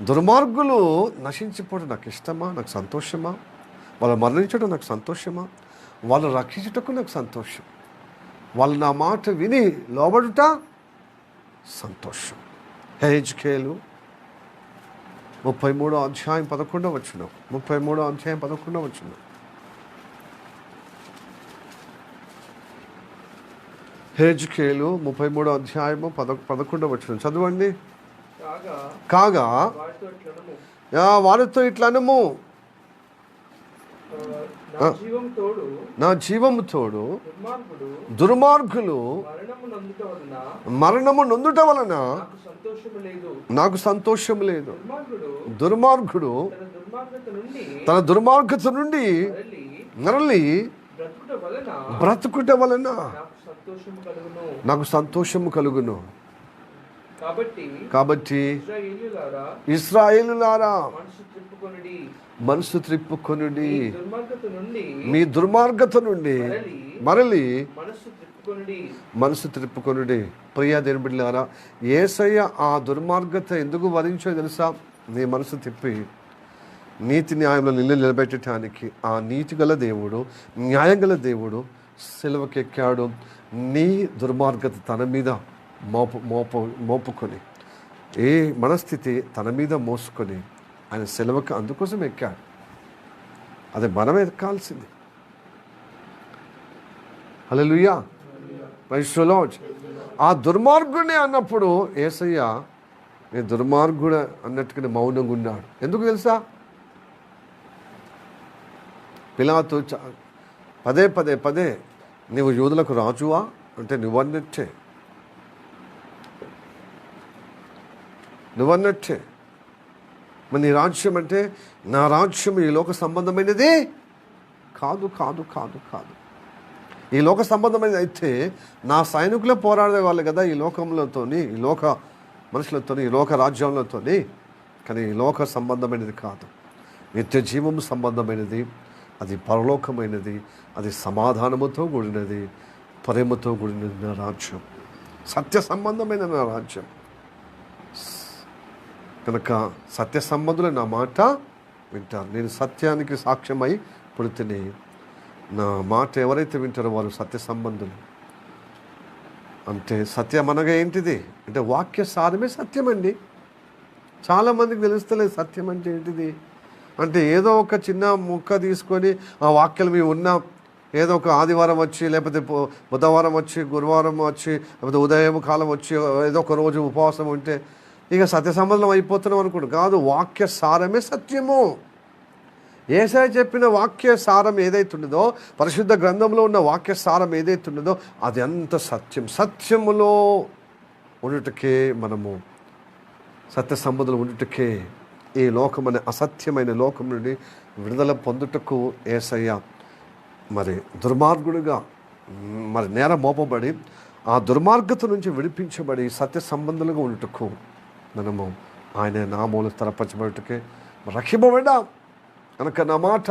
దుర్మార్గులు నశించిపోవడం నాకు ఇష్టమా, నాకు సంతోషమా? వాళ్ళు మరణించడం నాకు సంతోషమా? వాళ్ళు రక్షించుటకు నాకు సంతోషం. వాళ్ళు నా మాట విని లోబడుట సంతోషం. హెజ్కేలు 33వ అధ్యాయం 11వ వచనం. 33వ అధ్యాయం 11వ వచనం. హెజ్కేలు 33వ అధ్యాయము 11వ వచనం చదవండి. కాగా వారితో ఇట్లనము, నా జీవము తోడు దుర్మార్గులు మరణము నొందుట వలన నాకు సంతోషం లేదు. దుర్మార్గుడు తన దుర్మార్గత నుండి మరలి బ్రతుకుట వలన నాకు సంతోషము కలుగును. కాబట్టి ఇశ్రాయేలులారా మనసు త్రిప్పుకొనుడి, మీ దుర్మార్గత నుండి మరలి మనసు త్రిప్పుకొనుడి. ప్రియా దేవుని బిడ్డలారా, యేసయ్య ఆ దుర్మార్గత ఎందుకు వరించో తెలుసా? నీ మనసు తిప్పి నీతి న్యాయంలో నిలబెట్టడానికి ఆ నీతి గల దేవుడు, న్యాయం గల దేవుడు సిలువకెక్కాడు. నీ దుర్మార్గత తన మీద మోపుకొని, ఏ మనస్థితి తన మీద మోసుకొని ఆయన సిలువకి అందుకోసం ఎక్కాడు. అది మనం ఎక్కాల్సింది. హల్లెలూయా, ప్రైజ్ ది లార్డ్. ఆ దుర్మార్గుడిని అన్నప్పుడు యేసయ్య నీ దుర్మార్గుడు అన్నట్టుగా మౌనంగా ఉన్నాడు. ఎందుకు తెలుసా? పిలాతు పదే పదే పదే నీవు యూదులకు రాజువా అంటే నువ్వన్నట్టే మరి నీ రాజ్యం అంటే నా రాజ్యం ఈ లోక సంబంధమైనది కాదు కాదు కాదు కాదు. ఈ లోక సంబంధమైనది అయితే నా సైనికులే పోరాడే వాళ్ళు కదా ఈ లోకంలోతోని, ఈ లోక మనుషులతో, ఈ లోక రాజ్యాలతో. కానీ ఈ లోక సంబంధమైనది కాదు, నిత్య జీవము సంబంధమైనది. అది పరలోకమైనది, అది సమాధానముతో కూడినది, ప్రేమతో కూడినది నా రాజ్యం, సత్య సంబంధమైన నా రాజ్యం. కనుక సత్య సంబంధులు నా మాట వింటారు. నేను సత్యానికి సాక్ష్యమై పుడితేనే నా మాట ఎవరైతే వింటారో వారు సత్య సంబంధులు. అంటే సత్యం అనగా ఏంటిది అంటే వాక్య సారమే సత్యం అండి. చాలామందికి తెలుస్తలేదు సత్యం అంటే ఏంటిది. అంటే ఏదో ఒక చిన్న ముక్క తీసుకొని ఆ వాక్యాలు మేము ఉన్నాం, ఏదో ఒక ఆదివారం వచ్చి, లేకపోతే బుధవారం వచ్చి, గురువారం వచ్చి, లేకపోతే ఉదయం కాలం వచ్చి ఏదో ఒక రోజు ఉపవాసం ఉంటే ఇక సత్య సంబంధం అయిపోతున్నాం అనుకోండి. కాదు, వాక్య సారమే సత్యము. యేసయ్య చెప్పిన వాక్య సారం ఏదైతున్నదో, పరిశుద్ధ గ్రంథంలో ఉన్న వాక్య సారం ఏదైతున్నదో అది అంత సత్యం. సత్యములో ఉండుటకే మనము సత్య సంబంధులు ఉండుటకే ఈ లోకం అనే అసత్యమైన లోకం నుండి విడుదల పొందుటకు యేసయ్య మరి దుర్మార్గుడిగా మరి నేర మోపబడి ఆ దుర్మార్గత నుంచి విడిపించబడి సత్య సంబంధులుగా ఉండుటకు మనము ఆయన నామములు స్థిరపరచబడుటకే రక్షింపబడ్డాం. కనుక నా మాట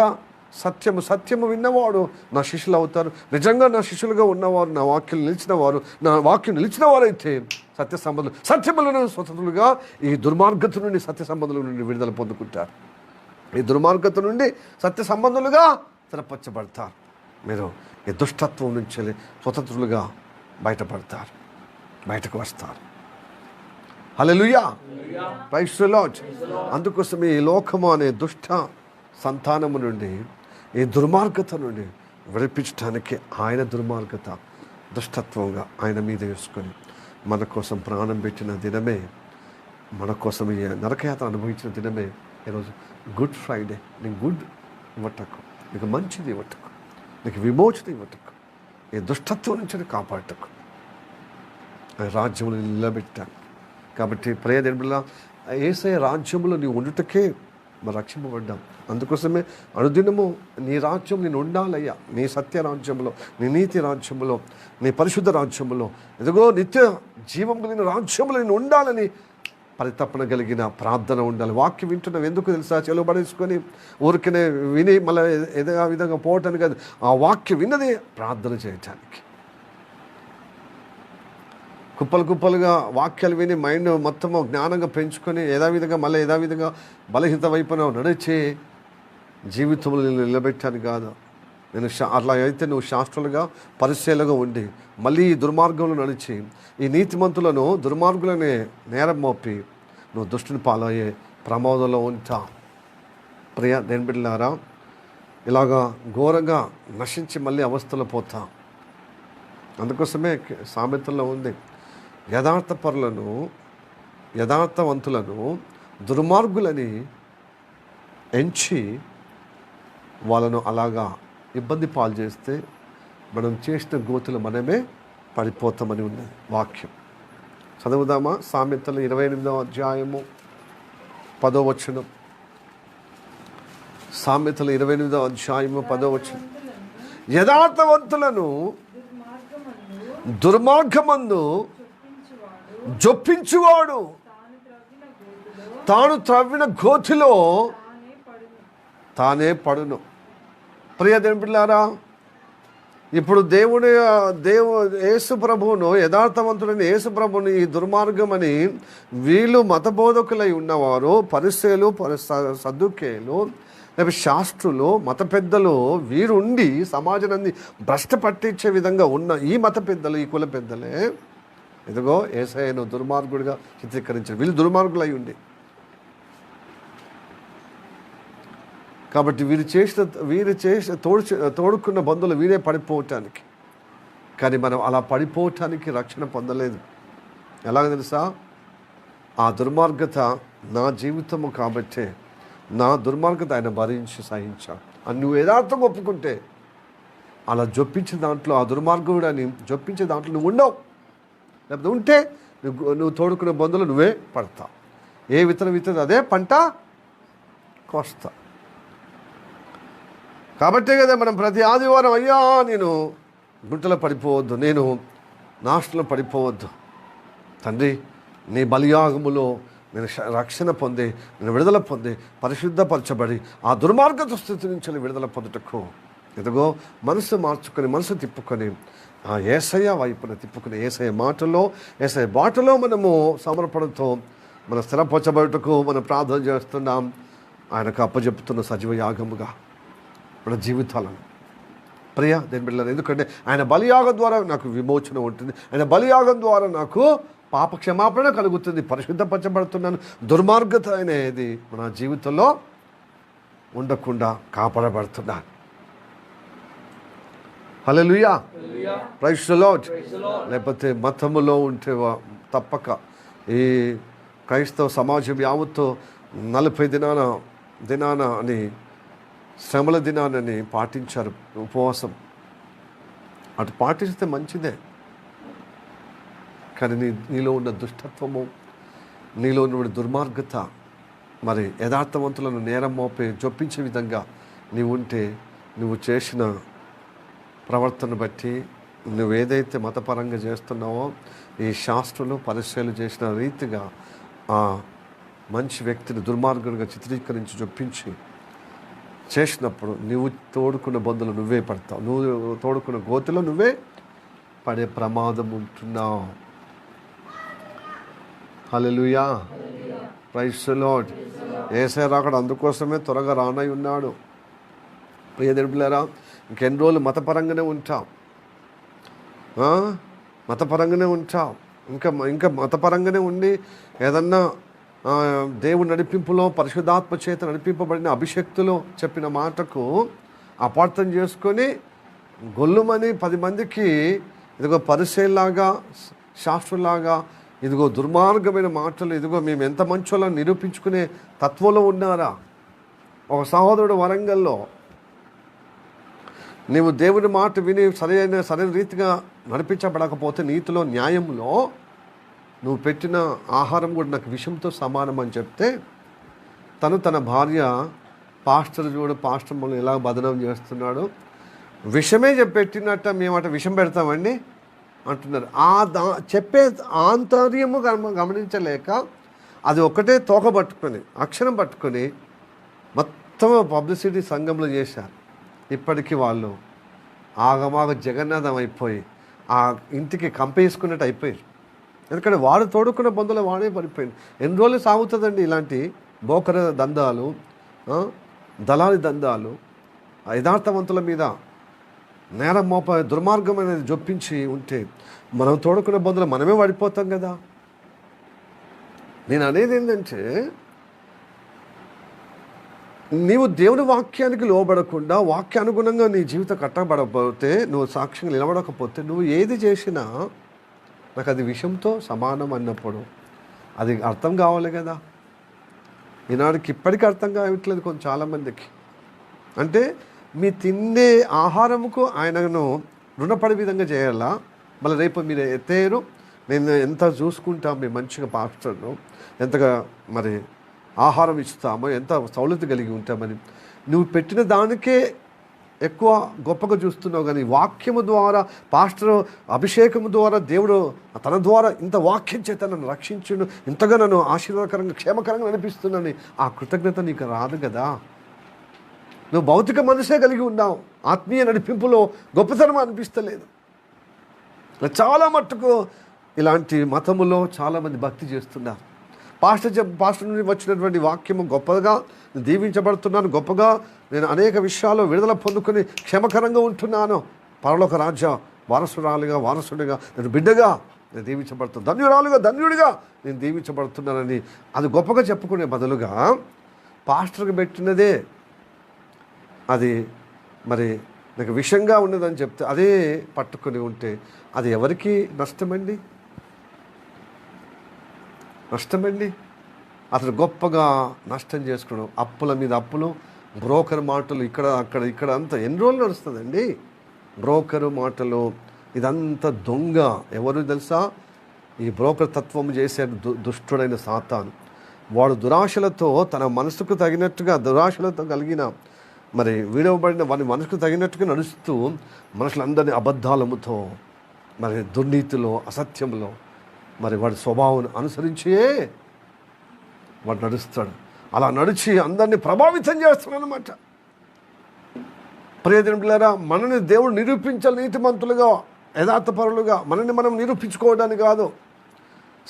సత్యము, సత్యము విన్నవాడు నా శిష్యులు అవుతారు. నిజంగా నా శిష్యులుగా ఉన్నవారు, నా వాక్యం నిలిచిన వారు, నా వాక్యం నిలిచిన వారైతే సత్య సంబంధులు, సత్యములను స్వతంత్రులుగా ఈ దుర్మార్గత నుండి సత్య సంబంధుల నుండి విడుదల పొందుకుంటారు. ఈ దుర్మార్గత నుండి సత్య సంబంధులుగా స్థిరపరచబడతారు. మీరు ఈ దుష్టత్వం నుంచి స్వతంత్రులుగా బయటపడతారు, బయటకు వస్తారు. హల్లెలూయా, ప్రైజ్ ది లార్డ్. అందుకోసం ఈ లోకము అనే దుష్ట సంతానము నుండి, ఈ దుర్మార్గత నుండి విడిపించడానికి ఆయన దుర్మార్గత దుష్టత్వంగా ఆయన మీద వేసుకొని మన కోసం ప్రాణం పెట్టిన దినమే, మన కోసం ఈ నరకయాత్ర అనుభవించిన దినమే ఈరోజు గుడ్ ఫ్రైడే. నీకు గుడ్ ఇవ్వటకు, నీకు మంచిది ఇవ్వటకు, నీకు విమోచన ఇవ్వటకు, ఈ దుష్టత్వం నుంచి కాపాడటకు, ఆయన రాజ్యంలో నిలబెట్టాను. కాబట్టి ప్రియ దేవుడా, యేసయ్య రాజ్యంలో నీవు ఉండుటకే మరి రక్షింపబడ్డాం. అందుకోసమే అనుదినము నీ రాజ్యం నేను ఉండాలయ్యా, నీ సత్య రాజ్యంలో, నీ నీతి రాజ్యంలో, నీ పరిశుద్ధ రాజ్యంలో, ఎదుగో నిత్య జీవం కలిగిన రాజ్యంలో నేను ఉండాలని పరితపన కలిగిన ప్రార్థన ఉండాలి. వాక్యం వింటున్నాం ఎందుకు తెలుసా? చెలుబడేసుకొని ఊరికనే విని మళ్ళీ ఏదో విధంగా పోవటానికి కాదు, ఆ వాక్యం విన్నది ప్రార్థన చేయటానికి. కుప్పలు కుప్పలుగా వాక్యాలు విని మైండ్ మొత్తము జ్ఞానంగా పెంచుకొని యథావిధంగా మళ్ళీ యథావిధంగా బలహీనత వైపున నడిచే జీవితంలో నిలబెట్టాను కాదు. నేను అట్లా అయితే నువ్వు శాస్త్రులుగా పరిశీలగా ఉండి మళ్ళీ ఈ దుర్మార్గంలో నడిచి ఈ నీతిమంతులను దుర్మార్గులనే నేరం మోపి నువ్వు దుష్టుని పాలయ్యే ప్రమాదంలో ఉంటా. ప్రియ దేని బిడ్డలారా, ఇలాగా ఘోరంగా నశించి మళ్ళీ అవస్థలో పోతా. అందుకోసమే సామెతల్లో ఉంది, యథార్థవంతులను దుర్మార్గులని ఎంచి వాళ్ళను అలాగా ఇబ్బంది పాలు చేస్తే మనం చేసిన గోతులు మనమే పడిపోతామని ఉన్నది వాక్యం. చదువుదామా? సామెతలు 28వ అధ్యాయము 10వ వచనం. సామెతలు 28వ అధ్యాయము 10వ వచనం. యథార్థవంతులను దుర్మార్గమందు జొప్పించువాడు తాను త్రవ్విన గోతిలో తానే పడును. ప్రియ దేవుని బిడ్డలారా, ఇప్పుడు యేసు ప్రభువును, యథార్థవంతుడైన యేసు ప్రభువుని ఈ దుర్మార్గమని వీళ్ళు మతబోధకులై ఉన్నవారు, పరిసయ్యులు, సద్దుకేయులు, లేకపోతే శాస్త్రులు, మత పెద్దలు వీరుండి సమాజాన్ని భ్రష్ట పట్టించే విధంగా ఉన్న ఈ మత పెద్దలు, ఈ కుల పెద్దలే ఇదిగో యేసయ్యను దుర్మార్గుడిగా చిత్రీకరించారు. వీళ్ళు దుర్మార్గులై ఉండి కాబట్టి వీరు చేసిన తోడుకున్న బంధువులు వీరే పడిపోవటానికి. కానీ మనం అలా పడిపోవటానికి రక్షణ పొందలేదు. ఎలాగ తెలుసా? ఆ దుర్మార్గత నా జీవితము కాబట్టే నా దుర్మార్గత ఆయన భరించి సహించాడు అని నువ్వు యథార్థంగా ఒప్పుకుంటే అలా జొప్పించే దాంట్లో, ఆ దుర్మార్గుడు అని జొప్పించే దాంట్లో నువ్వు ఉండవు. లేకపోతే ఉంటే నువ్వు తోడుకున్న బంధువులు నువ్వే పడతావు. ఏ విత్తనం అదే పంట కోస్తా. కాబట్టే కదా మనం ప్రతి ఆదివారం అయ్యా నేను గుంటలో పడిపోవద్దు, నేను నాశనంలో పడిపోవద్దు తండ్రి, నీ బలియాగములో నేను రక్షణ పొంది, నేను విడుదల పొంది, పరిశుద్ధపరచబడి ఆ దుర్మార్గత స్థితి నుంచి విడుదల పొందుటకు ఎదుగో మనసు మార్చుకొని, మనసు తిప్పుకొని ఆ యేసయ్య వైపున తిప్పుకుని, యేసయ్య మాటలో, యేసయ్య బాటలో మనము సమర్పణతో మన స్థిరపరచబడుటకు మనం ప్రార్థన చేస్తున్నాం. ఆయనకు అప్పచెప్తున్న సజీవ యాగముగా మన జీవితాలను. ప్రియ దేని బిడ్డలారా, ఎందుకంటే ఆయన బలియాగం ద్వారా నాకు విమోచన ఉంటుంది, ఆయన బలియాగం ద్వారా నాకు పాప క్షమాపణ కలుగుతుంది, పరిశుద్ధపరచబడుతున్నాను. దుర్మార్గత అనేది మన జీవితంలో ఉండకుండా కాపాడబడుతున్నాను. హల్లెలూయా, ప్రైజ్ ది లార్డ్. లేకపోతే మతములో ఉంటే తప్పక ఈ క్రైస్తవ సమాజం యావత్తు 40 దినాన అని శ్రమల దినాన్ని పాటించారు, ఉపవాసం. అటు పాటిస్తే మంచిదే, కానీ నీలో ఉన్న దుష్టత్వము, నీలో ఉన్న దుర్మార్గత, మరి యథార్థవంతులను నేరం మోపే జొప్పించే విధంగా నీవు ఉంటే, నువ్వు చేసిన ప్రవర్తన బట్టి నువ్వేదైతే మతపరంగా చేస్తున్నావో ఈ శాస్త్రులు పరిశీలన చేసిన రీతిగా ఆ మంచి వ్యక్తిని దుర్మార్గునిగా చిత్రీకరించి జొప్పించి చేసినప్పుడు నువ్వు తోడుకున్న బంధువులు నువ్వే పడతావు, నువ్వు తోడుకున్న గోతిలో నువ్వే పడే ప్రమాదం ఉంటున్నావు. హల్లెలూయా, ప్రైజ్ ది లార్డ్. యేసయ్య రాకడ అందుకోసమే త్వరగా రానై ఉన్నాడు. ప్రియ దేవుని బిడ్డలారా, ఇంకెన్ని రోజులు మతపరంగానే ఉంటాం, మతపరంగానే ఉంటాం, ఇంకా మతపరంగానే ఉండి ఏదన్నా దేవుని నడిపింపులో పరిశుద్ధాత్మ చేత నడిపింపబడిన అభిషక్తులు చెప్పిన మాటకు అపార్థం చేసుకొని గొల్లుమని 10 మందికి ఇదిగో పరిశీలలాగా, శాస్త్రులాగా, ఇదిగో దుర్మార్గమైన మాటలు, ఇదిగో మేము ఎంత మంచోళ్ళని నిరూపించుకునే తత్వంలో ఉన్నారా? ఒక సహోదరుడు వరంగల్లో నీవు దేవుని మాట విని సరైన రీతిగా నడిపించబడకపోతే నీతిలో, న్యాయంలో నువ్వు పెట్టిన ఆహారం కూడా నాకు విషంతో సమానం అని చెప్తే తన భార్య పాస్టర్ మనం ఎలా బదనం చేస్తున్నాడు, విషమే పెట్టినట్ట మేమట విషం పెడతామండి అంటున్నారు. చెప్పే ఆంతర్యము గమనించలేక అది ఒక్కటే తోక పట్టుకొని అక్షరం పట్టుకొని మొత్తం పబ్లిసిటీ సంఘంలో చేశారు. ఇప్పటికీ వాళ్ళు ఆగమాగ జగన్నాథం అయిపోయి ఆ ఇంటికి కంపేసుకున్నట్టు అయిపోయారు. ఎందుకంటే వాడు తోడుకున్న బంధువులు వాడే పడిపోయింది. ఎన్ని రోజులు సాగుతుందండి ఇలాంటి బోకర దందాలు, దళాలి దందాలు, యథార్థవంతుల మీద నేరం మోప దుర్మార్గం అనేది జొప్పించి ఉంటే మనం తోడుకున్న బంధువులు మనమే పడిపోతాం కదా. నేను అనేది ఏంటంటే, నీవు దేవుని వాక్యానికి లోబడకుండా వాక్యానుగుణంగా నీ జీవితం కట్టబడకపోతే, నువ్వు సాక్ష్యంగా నిలబడకపోతే, నువ్వు ఏది చేసినా నాకు అది విషంతో సమానం అన్నప్పుడు అది అర్థం కావాలి కదా. ఈనాడికి ఇప్పటికీ అర్థం కావట్లేదు కొంచెం చాలామందికి. అంటే మీ తిండే ఆహారముకు ఆయనను రుణపడే విధంగా చేయాలా. మళ్ళీ రేపు మీరు ఎత్తేరు, నేను ఎంత చూసుకుంటాం, మేము మంచిగా పాస్టర్ను ఎంతగా మరి ఆహారం ఇస్తామో, ఎంత సౌలత కలిగి ఉంటామని నువ్వు పెట్టిన దానికే ఎక్కువ గొప్పగా చూస్తున్నావు. కానీ వాక్యము ద్వారా, పాస్టర్ అభిషేకము ద్వారా దేవుడు తన ద్వారా ఇంత వాక్యం చేత నన్ను రక్షించును, ఇంతగా నన్ను ఆశీర్వాదకరంగా క్షేమకరంగా అనిపిస్తున్నాను, ఆ కృతజ్ఞత నీకు రాదు కదా. నువ్వు భౌతిక మనసే కలిగి ఉన్నావు, ఆత్మీయ నడిపింపులో గొప్పతనం అనిపిస్తలేదు. చాలా మట్టుకు ఇలాంటి మతములో చాలామంది భక్తి చేస్తున్నారు. పాస్టర్ నుండి వచ్చినటువంటి వాక్యము గొప్పగా దీవించబడుతున్నాను, గొప్పగా నేను అనేక విషయాల్లో విడుదల పొందుకొని క్షేమకరంగా ఉంటున్నాను, పరలోక రాజ్య వారసుడిగా నేను బిడ్డగా నేను దీవించబడుతున్నాను, ధన్యుడిగా నేను దీవించబడుతున్నానని అది గొప్పగా చెప్పుకునే బదులుగా పాస్టర్కి పెట్టినదే అది మరి నాకు విషంగా ఉన్నదని చెప్తే అదే పట్టుకొని ఉంటే అది ఎవరికి నష్టమండి. అతను గొప్పగా నష్టం చేసుకోవడం, అప్పుల మీద అప్పులు, బ్రోకర్ మాటలు, ఇక్కడ అంతా ఎన్ని రోజులు నడుస్తుందండి బ్రోకరు మాటలు. ఇదంతా దొంగ. ఎవరు తెలుసా? ఈ బ్రోకర్ తత్వం చేసే దుష్టుడైన సాతాను. వాడు దురాశలతో తన మనసుకు తగినట్టుగా దురాశలతో కలిగిన మరి వీడవబడిన వాని మనసుకు తగినట్టుగా నడుస్తూ మనుషులందరినీ అబద్ధాలముతో మరి దుర్నీతిలో అసత్యంలో మరి వాడి స్వభావం అనుసరించే వాడు నడుస్తాడు. అలా నడిచి అందరినీ ప్రభావితం చేస్తున్నాడు అన్నమాట. ప్రియజనులారా, మనని దేవుడు నిరూపించాలి, నీతిమంతులుగా యథార్థపరులుగా మనని మనం నిరూపించుకోవడానికి కాదు.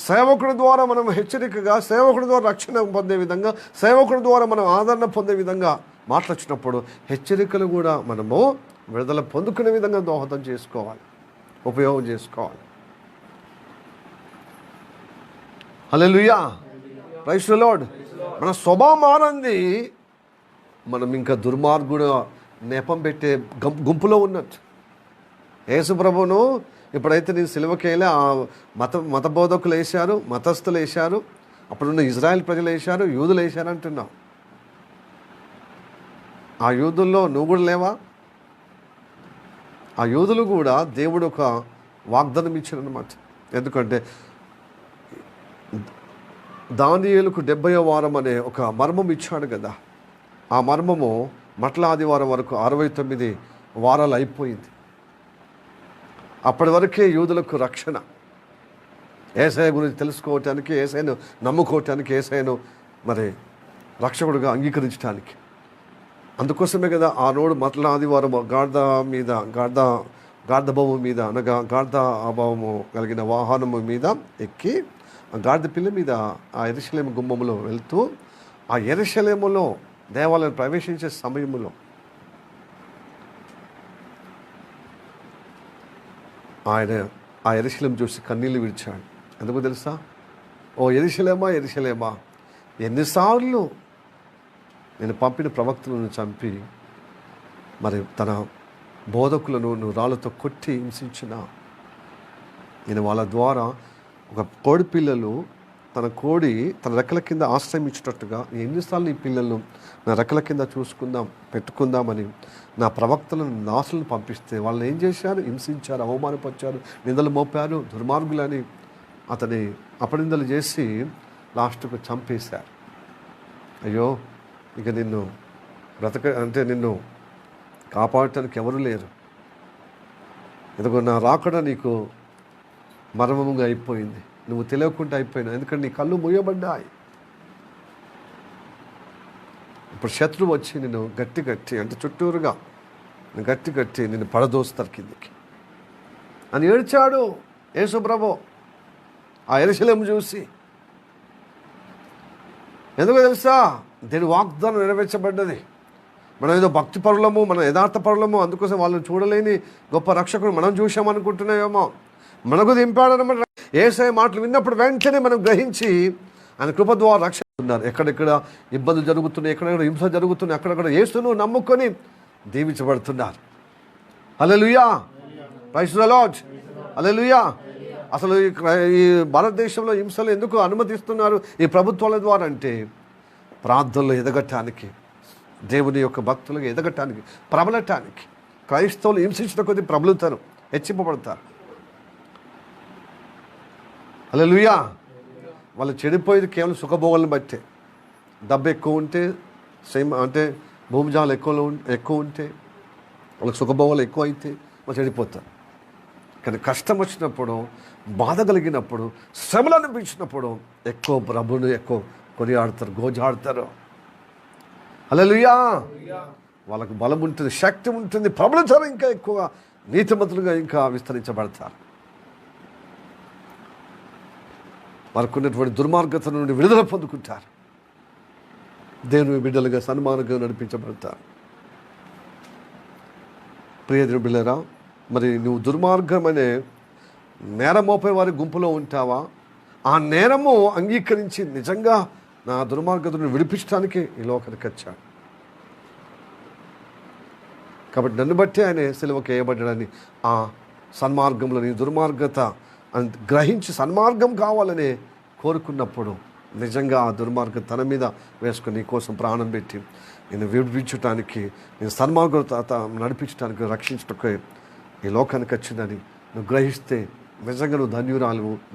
సేవకుడి ద్వారా మనం హెచ్చరికగా, సేవకుడి ద్వారా రక్షణ పొందే విధంగా, సేవకుడి ద్వారా మనం ఆదరణ పొందే విధంగా మాట్లాడినప్పుడు హెచ్చరికలు కూడా మనము విడుదల పొందుకునే విధంగా దోహదం చేసుకోవాలి, ఉపయోగం చేసుకోవాలి. హల్లెలూయా, ప్రైజ్ ది లార్డ్. మన స్వభావం మారంది, మనం ఇంకా దుర్మార్గుడు నేపం పెట్టే గుంపులో ఉన్నట్టు. యేసు ప్రభువును ఇప్పుడైతే నేను సిలువకేలే ఆ మత బోధకులు వేశారు, మతస్థులు వేశారు, అప్పుడున్న ఇజ్రాయెల్ ప్రజలు వేశారు, యూదులు వేశారు అంటున్నావు. ఆ యూదుల్లో నువ్వు కూడా లేవా? ఆ యూదులు కూడా దేవుడు ఒక వాగ్దానం ఇచ్చారన్నమాట. ఎందుకంటే దానియేలుకు 70వ వారం అనే ఒక మర్మం ఇచ్చాడు కదా. ఆ మర్మము మట్ల ఆదివారం వరకు 69 వారాలు అయిపోయింది. అప్పటి వరకే యూదులకు రక్షణ, యేసయ్య గురించి తెలుసుకోవటానికి, యేసయ్యను నమ్ముకోవటానికి, యేసయ్యను మరి రక్షకుడుగా అంగీకరించడానికి. అందుకోసమే కదా ఆ రోడ్డు మట్ల ఆదివారం గార్ధభవము మీద అనగా గార్ధ అభావము కలిగిన వాహనము మీద ఎక్కి ఆ గాడిద పిల్ల మీద ఆ యెరూషలేము గుమ్మములో వెళ్తూ ఆ యెరూషలేములో దేవాలయం ప్రవేశించే సమయంలో ఆయన ఆ యెరూషలేము చూసి కన్నీళ్ళు విడిచాడు. ఎందుకు తెలుసా? ఓ యెరూషలేమా, ఎన్నిసార్లు నేను పంపిన ప్రవక్తలను చంపి మరి తన బోధకులను నువ్వు రాళ్ళతో కొట్టి హింసించిన. నేను వాళ్ళ ద్వారా ఒక కోడి పిల్లలు తన రెక్కల కింద ఆశ్రయం ఇచ్చేటట్టుగా ఎన్నిసార్లు ఈ పిల్లలు నా రెక్కల కింద పెట్టుకుందామని నా ప్రవక్తలను నాసులను పంపిస్తే వాళ్ళని ఏం చేశారు? హింసించారు, అవమానపరిచారు, నిందలు మోపారు, దుర్మార్గులని అతని అపనిందలు చేసి లాస్ట్కు చంపేశారు. అయ్యో, ఇక నిన్ను నిన్ను కాపాడటానికి ఎవరు లేరు. ఎందుకో నా రాకడ నీకు మర్మముగా అయిపోయింది, నువ్వు తెలియకుండా అయిపోయినావు. ఎందుకంటే నీ కళ్ళు మూయబడ్డాయి. ఇప్పుడు శత్రువు వచ్చి నేను గట్టి అంటే చుట్టూరుగా గట్టి నిన్ను పడదోస్తారు కిందికి అని ఏడ్చాడు యేసు ప్రభు ఆ యెరూషలేము చూసి. ఎందుకో తెలుసా? దేని వాగ్దానం నెరవేర్చబడ్డది. మనం ఏదో భక్తి పరులము, మనం యథార్థ పరులము, అందుకోసం వాళ్ళని చూడలేని గొప్ప రక్షకుడు మనం చూసామనుకుంటున్నామేమో. మనకు దింపాడనమాట. యేసయ్య మాటలు విన్నప్పుడు వెంటనే మనం గ్రహించి ఆయన కృప ద్వారా రక్షిస్తున్నారు. ఎక్కడెక్కడ ఇబ్బందులు జరుగుతున్నాయి, ఎక్కడెక్కడ హింస జరుగుతున్నాయి, అక్కడక్కడ యేసును నమ్ముకొని దీవించబడుతున్నారు. హల్లెలూయా, ప్రైజ్ ది లార్డ్, హల్లెలూయా. అసలు ఈ భారతదేశంలో హింసలు ఎందుకు అనుమతిస్తున్నారు ఈ ప్రభుత్వాల ద్వారా అంటే ప్రార్థనలు ఎదగటానికి, దేవుని యొక్క భక్తులుగా ఎదగటానికి, ప్రబలటానికి. క్రైస్తవులు హింసించిన కొద్దీ ప్రబలుతారు, హెచ్చింపబడతారు. హల్లెలూయా. వాళ్ళు చెడిపోయేది కేవలం సుఖభోగాలను బట్టే. డబ్బు ఎక్కువ ఉంటే, అంటే భూమిజాలు ఎక్కువ ఉంటే, వాళ్ళకి సుఖభోగాలు ఎక్కువ అయితే వాళ్ళు చెడిపోతారు. కానీ కష్టం వచ్చినప్పుడు, బాధ కలిగినప్పుడు, శ్రమలు అనిపించినప్పుడు ఎక్కువ ప్రభువును ఎక్కువ కొనియాడతారు, గోజాడతారు. హల్లెలూయా. వాళ్ళకు బలం ఉంటుంది, శక్తి ఉంటుంది, ప్రబలుతారు, ఇంకా ఎక్కువ నీతిమంతులుగా ఇంకా విస్తరించబడతారు. వారికి ఉన్నటువంటి దుర్మార్గత నుండి విడుదల పొందుకుంటారు. దేవుని బిడ్డలుగా సన్మానంగా నడిపించబడతారు. ప్రియ బిడ్డలారా, మరి నువ్వు దుర్మార్గం అనే నేరం మోపే వారి గుంపులో ఉంటావా? ఆ నేరము అంగీకరించి నిజంగా నా దుర్మార్గతను విడిపించడానికి ఈ లోకానికి వచ్చాడు. కాబట్టి నన్ను బట్టి ఆయన సిలువకు వేయబడ్డాడని ఆ సన్మార్గంలో నీ దుర్మార్గత అని గ్రహించి సన్మార్గం కావాలని కోరుకున్నప్పుడు నిజంగా ఆ దుర్మార్గం తన మీద వేసుకొని నీ కోసం ప్రాణం పెట్టి నేను విడిపించడానికి, నేను సన్మార్గత నడిపించడానికి, రక్షించడానికి ఈ లోకానికి వచ్చిందని నువ్వు గ్రహిస్తే నిజంగా నువ్వు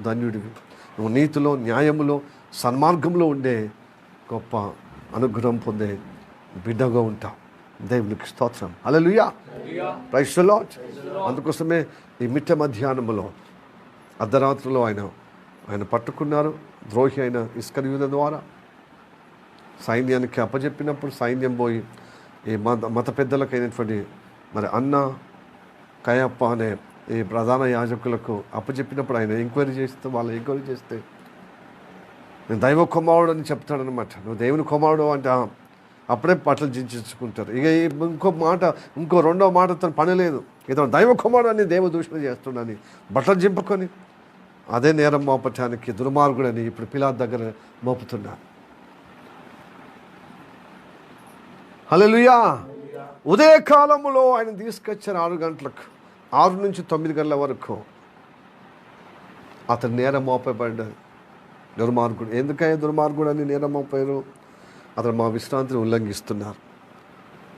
ధన్యుడివి. నువ్వు నీతిలో, న్యాయములో, సన్మార్గంలో ఉండే గొప్ప అనుగ్రహం పొందే బిడ్డగా ఉంటావు. దేవునికి స్తోత్రం. Hallelujah, praise the lord. అందుకోసమే ఈ మిట్ట మధ్యాహ్నములో అర్ధరాత్రిలో ఆయన పట్టుకున్నారు. ద్రోహి అయిన ఇస్కరియోతు ద్వారా సైన్యానికి అప్పచెప్పినప్పుడు సైన్యం పోయి ఈ మత పెద్దలకైనటువంటి మరి అన్న కయప్ప అనే ఈ ప్రధాన యాజకులకు అప్పచెప్పినప్పుడు ఆయన ఎంక్వైరీ చేస్తే నేను దైవ కుమారుడు అని చెప్తాడనమాట. నువ్వు దేవుని కుమారుడు అంటే అప్పుడే బట్టలు చించుకుంటారు. ఇక ఇంకో రెండో మాటతో పని లేదు. ఇతను దైవ కుమారుడు అని దేవ దూషణ చేస్తున్నాడని బట్టలు చింపుకొని అదే నేరం మోపటానికి దుర్మార్గుడని ఇప్పుడు పిలాతు దగ్గర మోపుతున్నారు. హల్లెలూయా. ఉదయకాలములో ఆయన తీసుకొచ్చారు 6 గంటలకు, 6 నుంచి 9 గంటల వరకు అతను నేరం మోపబడ్డాడు. దుర్మార్గుడు. ఎందుకయ్యా దుర్మార్గుడు అని నేరం మోపారు? అతను మా విశ్రాంతిని ఉల్లంఘిస్తున్నారు.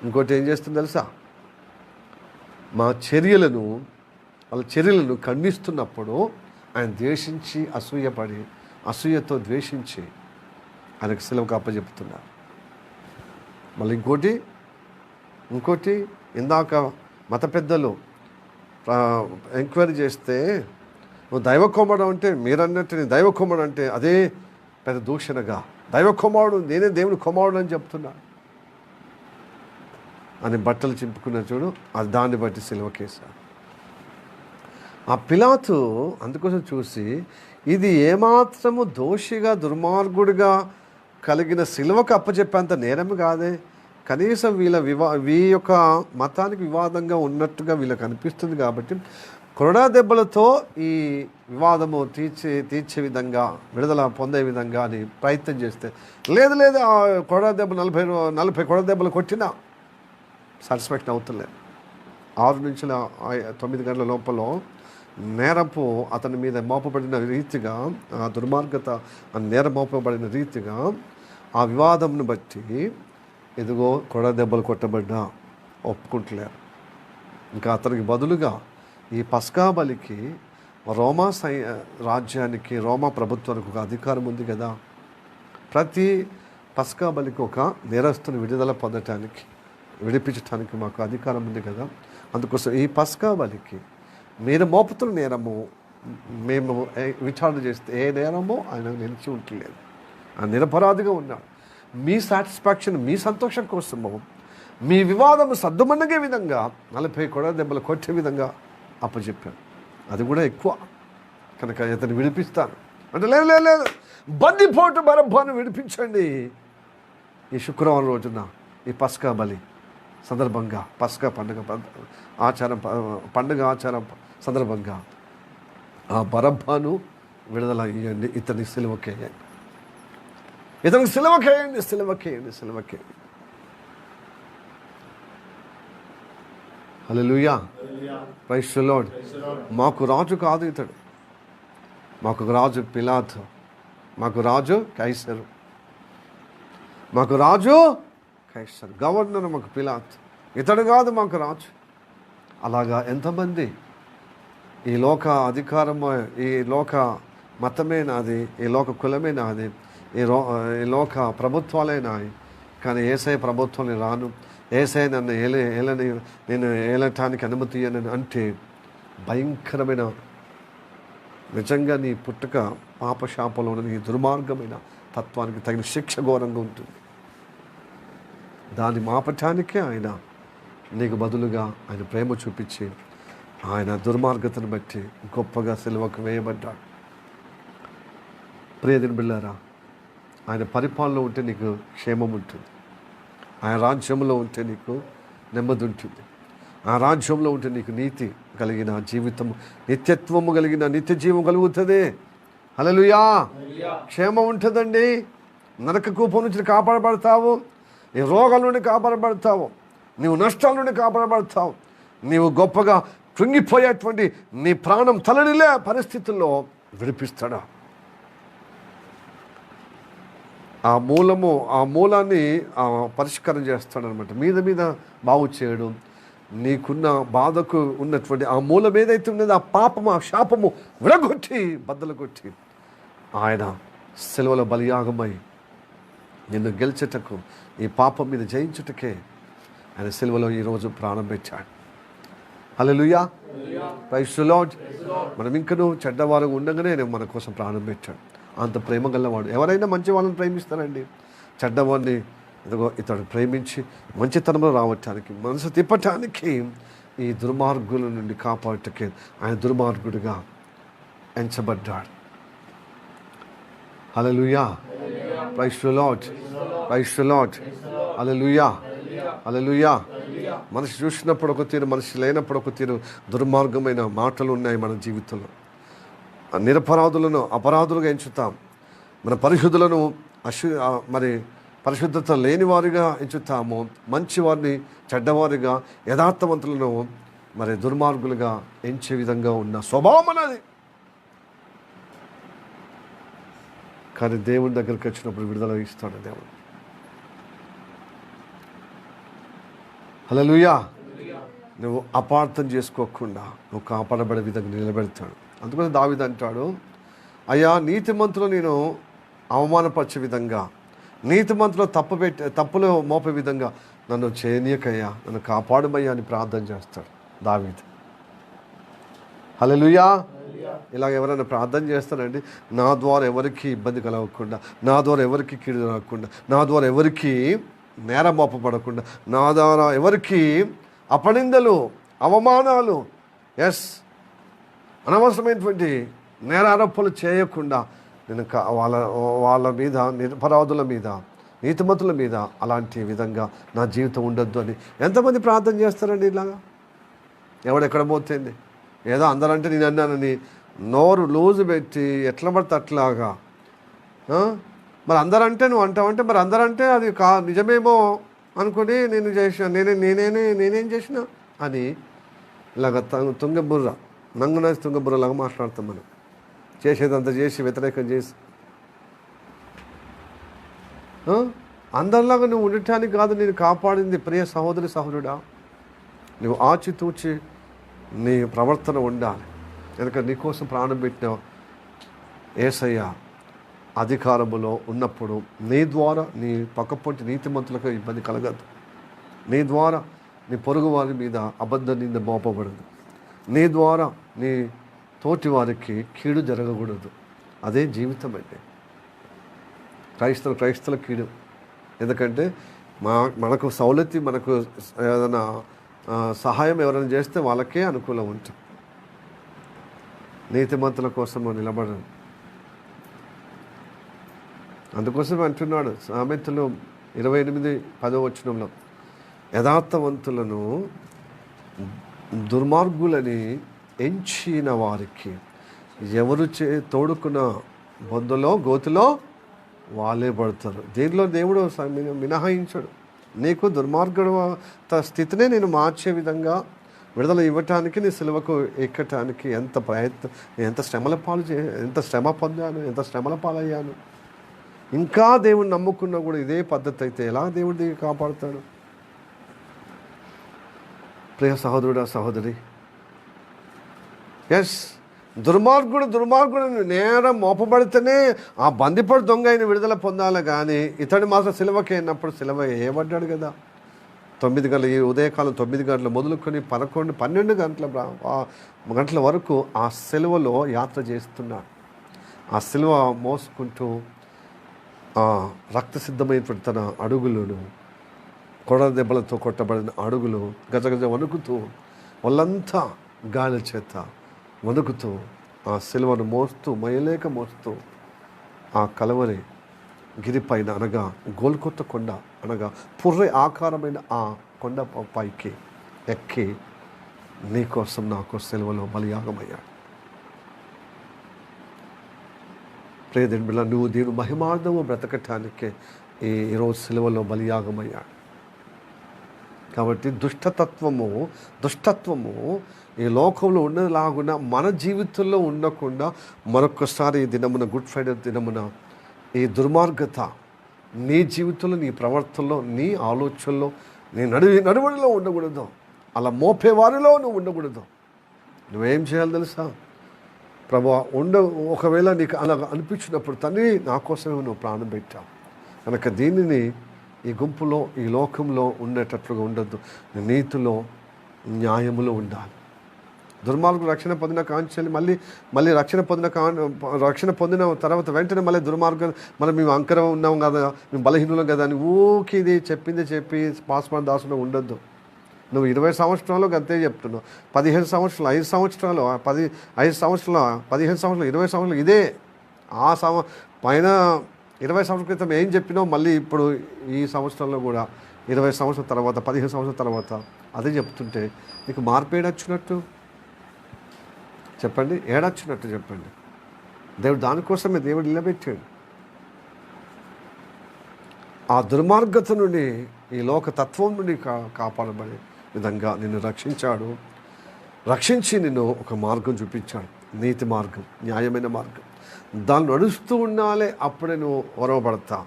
ఇంకోటి ఏం చేస్తుంది తెలుసా? మా వాళ్ళ చర్యలను ఖండిస్తున్నప్పుడు ఆయన ద్వేషించి అసూయతో ద్వేషించి ఆయనకు సిలువకు అప్పచెప్తున్నారు. మళ్ళీ ఇంకోటి ఇందాక మత పెద్దలు ఎంక్వైరీ చేస్తే నువ్వు దైవ కుమారుడు అంటే మీరన్నట్టు నేను దైవ కుమారుడు అంటే అదే పెద్ద దూషణగా, దైవ కుమారుడు నేనే దేవుని కుమారుడు అని చెప్తున్నా అని బట్టలు చింపుకున్న చూడు, అది దాన్ని బట్టి సిలువకేశారు. ఆ పిలాతు అందుకోసం చూసి ఇది ఏమాత్రము దోషిగా దుర్మార్గుడిగా కలిగిన సిలువకు అప్పచెప్పేంత నేరం కాదే, కనీసం వీ యొక్క మతానికి వివాదంగా ఉన్నట్టుగా వీళ్ళకి అనిపిస్తుంది కాబట్టి కొరడా దెబ్బలతో ఈ వివాదము తీర్చే విధంగా, విడుదల పొందే విధంగా అని ప్రయత్నం చేస్తే లేదు ఆ కొరడా దెబ్బ 40 కొరడా దెబ్బలు కొట్టినా సాటిస్ఫాక్షన్ అవుతలేదు. 6 నుంచి 9 గంటల లోపల నేరపు అతని మీద మోపబడిన రీతిగా, ఆ దుర్మార్గత నేరం మోపబడిన రీతిగా ఆ వివాదంను బట్టి ఇదిగో కొరడా దెబ్బలు కొట్టబడ్డా ఒప్పుకుంటలేరు. ఇంకా అతనికి బదులుగా ఈ పస్కా బలికి రోమా రాజ్యానికి, రోమా ప్రభుత్వానికి ఒక అధికారం ఉంది కదా. ప్రతి పస్కా బలికి ఒక నేరస్తుని విడుదల పొందటానికి, విడిపించడానికి మాకు అధికారం ఉంది కదా. అందుకోసం ఈ పస్కా బలికి మీరు మోపుతున్న నేరము మేము విచారణ చేస్తే ఏ నేరమో ఆయన నిలిచి ఉండలేదు. ఆయన నిరపరాధిగా ఉన్నాడు. మీ సాటిస్ఫాక్షన్, మీ సంతోషం కోసము, మీ వివాదము సద్దుమణగే విధంగా 40 కొడ దెబ్బలు కొట్టే విధంగా అప్పచెప్పాను. అది కూడా ఎక్కువ కనుక ఇతను విడిపిస్తాను అంటే లేదు లేదు లేదు, బందిపోటు బరబ్బాను విడిపించండి. ఈ శుక్రవారం రోజున ఈ పస్కా బలి సందర్భంగా, పస్కా పండుగ ఆచారం సందర్భంగా ఆ బరబ్బాను విడుదల ఇవ్వండి. ఇతని సిలువకేయండి, ఇతనికి సిలువకేయండి. హల్లెలూయా, ప్రైజ్ ది లార్డ్. మాకు రాజు కాదు ఇతడు, మాకు రాజు పిలాతు, మాకు రాజు కైసరు, గవర్నర్ మాకు పిలాతు, ఇతడు కాదు మాకు రాజు. అలాగా ఎంతమంది ఈ లోక అధికారము, ఈ లోక మతమే నాది, ఈ లోక కులమే నాది, ఈ లోక ప్రభుత్వాలే నాయి, కానీ యేసయ్య ప్రభుత్వాన్ని రాను, యేసయ్య నన్ను నేను ఏలటానికి అనుమతి ఇయ్యనని అంటే భయంకరమైన, నిజంగా నీ పుట్టుక పాపశాపంలో ఉన్న నీ దుర్మార్గమైన తత్వానికి తగిన శిక్ష ఘోరంగా ఉంటుంది. దాన్ని మాపటానికే ఆయన నీకు బదులుగా ఆయన ప్రేమ చూపించి ఆయన దుర్మార్గతను బట్టి గొప్పగా సిలువకు వేయబడ్డాడు. ప్రియదిన బిళ్ళారా, ఆయన పరిపాలనలో ఉంటే నీకు క్షేమం ఉంటుంది, ఆయన రాజ్యంలో ఉంటే నీకు నెమ్మది ఉంటుంది, ఆ రాజ్యంలో ఉంటే నీకు నీతి కలిగిన జీవితము, నిత్యత్వము కలిగిన నిత్య జీవం కలుగుతుంది. హల్లెలూయా, క్షేమం ఉంటుందండి. నరక కూపం నుంచి కాపాడబడతావు, నీ రోగాల నుండి కాపాడబడతావు, నీవు నష్టాల నుండి కాపాడబడతావు, నీవు గొప్పగా కృంగిపోయేటువంటి నీ ప్రాణం తలడిలే పరిస్థితుల్లో విడిపిస్తాడా. ఆ మూలాన్ని పరిష్కారం చేస్తాడనమాట. మీద బాగు చేయడం, నీకున్న బాధకు ఉన్నటువంటి ఆ మూలం ఏదైతే ఉన్నదో ఆ పాపము, ఆ శాపము విడగొట్టి బద్దలు కొట్టి ఆయన సిలువలో బలియాగమై నిన్ను గెలిచేటకు, ఈ పాపం మీద జయించుటకే ఆయన సిలువలో ఈరోజు ప్రాణం పెట్టాడు. హల్లెలూయా, ప్రైజ్ ది లార్డ్. మనం ఇంకనూ చెడ్డవారు ఉండగానే ఆయన మన కోసం ప్రాణం పెట్టాడు. అంత ప్రేమ గలవాడు. ఎవరైనా మంచి వాళ్ళని ప్రేమిస్తారండి, చెడ్డవాడిని ఇతడు ప్రేమించి మంచితనంలో రావటానికి, మనసు తిప్పటానికి, ఈ దుర్మార్గుల నుండి కాపాడటానికి ఆయన దుర్మార్గుడిగా ఎంచబడ్డాడు. హల్లెలూయా, ప్రైజ్ ది లార్డ్, హల్లెలూయా. మనిషి చూసినప్పుడు ఒక తీరు, మనిషి లేనప్పుడు ఒక తీరు దుర్మార్గమైన మాటలు ఉన్నాయి మన జీవితంలో. నిరపరాధులను అపరాధులుగా ఎంచుతాం, మన పరిశుద్ధులను మరి పరిశుద్ధత లేని వారిగా ఎంచుతాము, మంచివారిని చెడ్డవారిగా, యథార్థవంతులను మరి దుర్మార్గులుగా ఎంచే విధంగా ఉన్న స్వభావం అన్నది. కానీ దేవుని దగ్గరికి వచ్చినప్పుడు విడుదల ఇస్తాడు దేవుడు. హల్లెలూయా. నువ్వు అపార్థం చేసుకోకుండా నువ్వు కాపాడబడే విధంగా నిలబెడతాడు. అందుకని దావీదు అంటాడు, అయ్యా నీతిమంతులు నేను అవమానపరిచే విధంగా, నీతిమంతులు తప్పులో మోపే విధంగా నన్ను చేయనీయకయ్యా, నన్ను కాపాడమయ్యా అని ప్రార్థన చేస్తాడు దావీదు. హల్లెలూయా. ఇలాగ ఎవరైనా ప్రార్థన చేస్తారండి, నా ద్వారా ఎవరికి ఇబ్బంది కలగకుండా, నా ద్వారా ఎవరికి కీడు రాకుండా, నా ద్వారా ఎవరికి నేరం మోపబడకుండా, నా ద్వారా ఎవరికి అపనిందలు, అవమానాలు, అనవసరమైనటువంటి నేరారోపణలు చేయకుండా నేను వాళ్ళ మీద, నిరపరాధుల మీద, నీతిమంతుల మీద అలాంటి విధంగా నా జీవితం ఉండొద్దు అని ఎంతమంది ప్రార్థన చేస్తారండి. ఇలాగా ఎవడెక్కడ పోతుంది, ఏదో అందరంటే నేను అన్నానని నోరు లూజు పెట్టి ఎట్లా పడితే అట్లాగా, మరి అందరంటే నువ్వు అంటావంటే మరి అందరంటే అది నిజమేమో అనుకుని నేను చేసిన, నేనేం చేసిన అని ఇలాగ తుంగబుర్ర, నంగున తుంగబుర్రలాగా మాట్లాడతాం మనం. చేసేదంతా చేసి వ్యతిరేకం చేసి అందరిలాగా నువ్వు ఉండటానికి కాదు నేను కాపాడింది. ప్రియ సహోదరి సహోదరుడా, నువ్వు ఆచితూచి నీ ప్రవర్తన ఉండాలి. ఎందుకంటే నీకోసం ప్రాణం పెట్టిన యేసయ్య అధికారములో ఉన్నప్పుడు నీ ద్వారా నీ పక్కపొంటి నీతిమంతులకు ఇబ్బంది కలగదు, నీ ద్వారా నీ పొరుగు వారి మీద అబద్ధ నింద మోపబడదు, నీ ద్వారా నీ తోటి వారికి కీడు జరగకూడదు. అదే జీవితం అంటే క్రైస్తవుల కీడు ఎందుకంటే మనకు సౌలతి, మనకు ఏదైనా సహాయం ఎవరైనా చేస్తే వాళ్ళకే అనుకూలం ఉంటుంది. నీతిమంతుల కోసం నిలబడను. అందుకోసం అంటున్నాడు సామెతలు 28:10 యథార్థవంతులను దుర్మార్గులని ఎంచిన వారికి ఎవరు తోడుకున్న బొందులో గోతిలో వాళ్ళే పడతారు. దీనిలో దేవుడు మినహాయించాడు. నీకు దుర్మార్గుడు స్థితినే నేను మార్చే విధంగా విడుదల ఇవ్వటానికి, నీ సిలువకు ఎక్కటానికి ఎంత ప్రయత్నం, ఎంత శ్రమ పొందాను, ఎంత శ్రమల పాలయ్యాను. ఇంకా దేవుడిని నమ్ముకున్నా కూడా ఇదే పద్ధతి అయితే ఎలా దేవుడి దిగి కాపాడుతాడు? ప్రియ సహోదరుడా, సహోదరి, ఎస్, దుర్మార్గుడు నేరం మోపబడితేనే ఆ బందిపడు దొంగ అయిన విడుదల పొందాలి. కానీ ఇతడు మాత్రం సిలువకి అయినప్పుడు సిలువ వేయబడ్డాడు కదా. 9 గంటల, ఈ ఉదయకాలం 9 గంటలు మొదలుకొని 11, 12 గంటల వరకు ఆ సిలువలో యాత్ర చేస్తున్నాడు. ఆ సిలువ మోసుకుంటూ ఆ రక్తసిద్ధమైనటువంటి తన అడుగులను, కొడ దెబ్బలతో కొట్టబడిన అడుగులు గజగజ వణుకుతూ, వాళ్ళంతా గాలి చేత వణుకుతూ ఆ సిలువను మోయలేక మోస్తూ ఆ కలవరి గిరిపైన, అనగా గోల్కొత్త కొండ, అనగా పుర్రె ఆకారమైన ఆ కొండ పైకి ఎక్కి నీకోసం నాకు సిలువలో బలియాగమయ్యాడు. ప్రియదేవుని బిడ్డ, నువ్వు దీని మహిమార్థము బ్రతకటానికే ఈరోజు సిలువలో బలియాగమయ్యాడు. కాబట్టి దుష్టత్వము ఈ లోకంలో ఉన్నలాగున మన జీవితంలో ఉండకుండా మరొకసారి ఈ దినమున, గుడ్ ఫ్రైడే దినమున, ఈ దుర్మార్గత నీ జీవితంలో, నీ ప్రవర్తనలో, నీ ఆలోచనలో, నీ నడువడిలో ఉండకూడదు. అలా మోపేవారిలో నువ్వు ఉండకూడదు. నువ్వేం చేయాలి తెలుసా? ప్రభువా, ఒకవేళ నీకు అలా అనిపించినప్పుడు, తండ్రి నా కోసమే నువ్వు ప్రాణం పెట్టావు కనుక దీనిని ఈ గుంపులో, ఈ లోకంలో ఉండేటట్లుగా ఉండొద్దు. నీతిలో, న్యాయములో ఉండాలి. దుర్మార్గులు రక్షణ పొందిన కాంచెల్లి మళ్ళీ రక్షణ పొందిన తర్వాత వెంటనే మళ్ళీ దుర్మార్గం, మేము అంకరం ఉన్నాం కదా, మేము బలహీనులం కదా అని ఊకి ఇది చెప్పి పాస్మాన్ దాసులో ఉండొద్దు. నువ్వు 20 సంవత్సరాలు అంతే చెప్తున్నావు, 15 సంవత్సరాలు, 5 సంవత్సరాలు, 15 సంవత్సరాలు ఇదే. పైన 20 సంవత్సరాల క్రితం ఏం చెప్పినావు, మళ్ళీ ఇప్పుడు ఈ సంవత్సరంలో కూడా 20 సంవత్సరాల తర్వాత, 15 సంవత్సరాల తర్వాత అదే చెప్తుంటే నీకు మార్పు ఏడొచ్చినట్టు చెప్పండి? ఏడొచ్చినట్టు చెప్పండి? దేవుడు దానికోసమే దేవుడు నిలబెట్టాడు. ఆ దుర్మార్గత నుండి, ఈ లోక తత్వం నుండి కాపాడబడే విధంగా నిన్ను రక్షించి నిన్ను ఒక మార్గం చూపించాడు. నీతి మార్గం, న్యాయమైన మార్గం. దాన్ని నడుస్తూ ఉండాలి. అప్పుడే నువ్వు ఓరవబడతావు,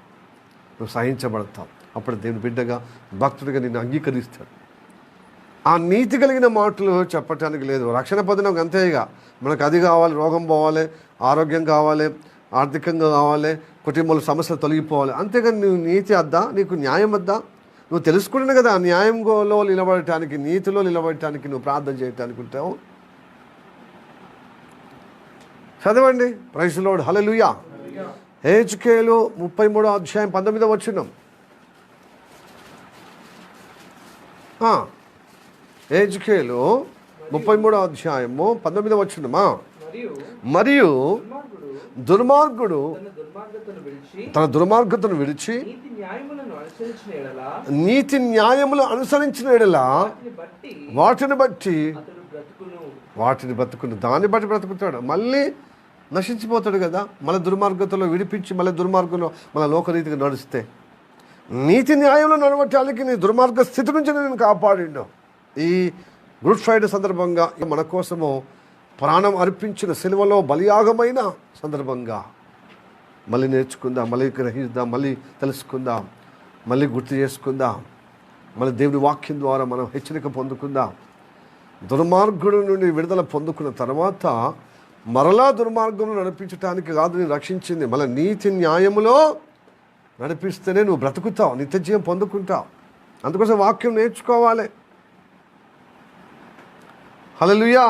నువ్వు సహించబడతావు. అప్పుడు దేవుని బిడ్డగా, భక్తుడిగా నిన్ను అంగీకరిస్తాడు. ఆ నీతి కలిగిన మాటలు చెప్పటానికి లేదు. రక్షణ పొందినాం అంతేగా, మనకు అది కావాలి, రోగం పోవాలి, ఆరోగ్యం కావాలి, ఆర్థికంగా కావాలి, కుటుంబంలో సమస్యలు తొలగిపోవాలి. అంతేగాని నువ్వు నీతి వద్దా, నీకు న్యాయం వద్దా? నువ్వు తెలుసుకున్నాను కదా న్యాయంలో నిలబడటానికి, నీతిలో నిలబడటానికి, నువ్వు ప్రార్థన చేయటానికి ఉంటావు. చదవండి, ప్రైజ్ ది లార్డ్, హల్లెలూయా. హెజ్కేలు 33:19 హెజ్కేలు 33:19 మరియు దుర్మార్గుడు తన దుర్మార్గతను విడిచి నీతి న్యాయములు అనుసరించిన ఎడలా వాటిని బట్టి బ్రతుకును. దాన్ని బట్టి బ్రతుకుతాడు. మళ్ళీ నశించిపోతాడు కదా. మళ్ళీ దుర్మార్గతలో విడిపించి మళ్ళీ దుర్మార్గంలో మళ్ళీ లోకరీతిగా నడిస్తే, నీతి న్యాయంలో నడవటానికి నీ దుర్మార్గ స్థితి నుంచి నేను కాపాడిండు. ఈ గుడ్ ఫ్రైడే సందర్భంగా మన కోసము ప్రాణం అర్పించిన సిలువలో బలియాగమైన సందర్భంగా మళ్ళీ నేర్చుకుందాం, మళ్ళీ గ్రహిద్దాం, మళ్ళీ తెలుసుకుందాం, మళ్ళీ గుర్తు చేసుకుందాం. మళ్ళీ దేవుని వాక్యం ద్వారా మనం హెచ్చరిక పొందుకుందాం. దుర్మార్గుడు నుండి విడుదల పొందుకున్న తర్వాత మరలా దుర్మార్గంలో నడిపించడానికి కాదు నేను రక్షించింది, మళ్ళీ నీతి న్యాయములో నడిపిస్తేనే నువ్వు బ్రతుకుతావు, నిత్య జీవం పొందుకుంటావు. అందుకోసం వాక్యం నేర్చుకోవాలి. హల్లెలూయా.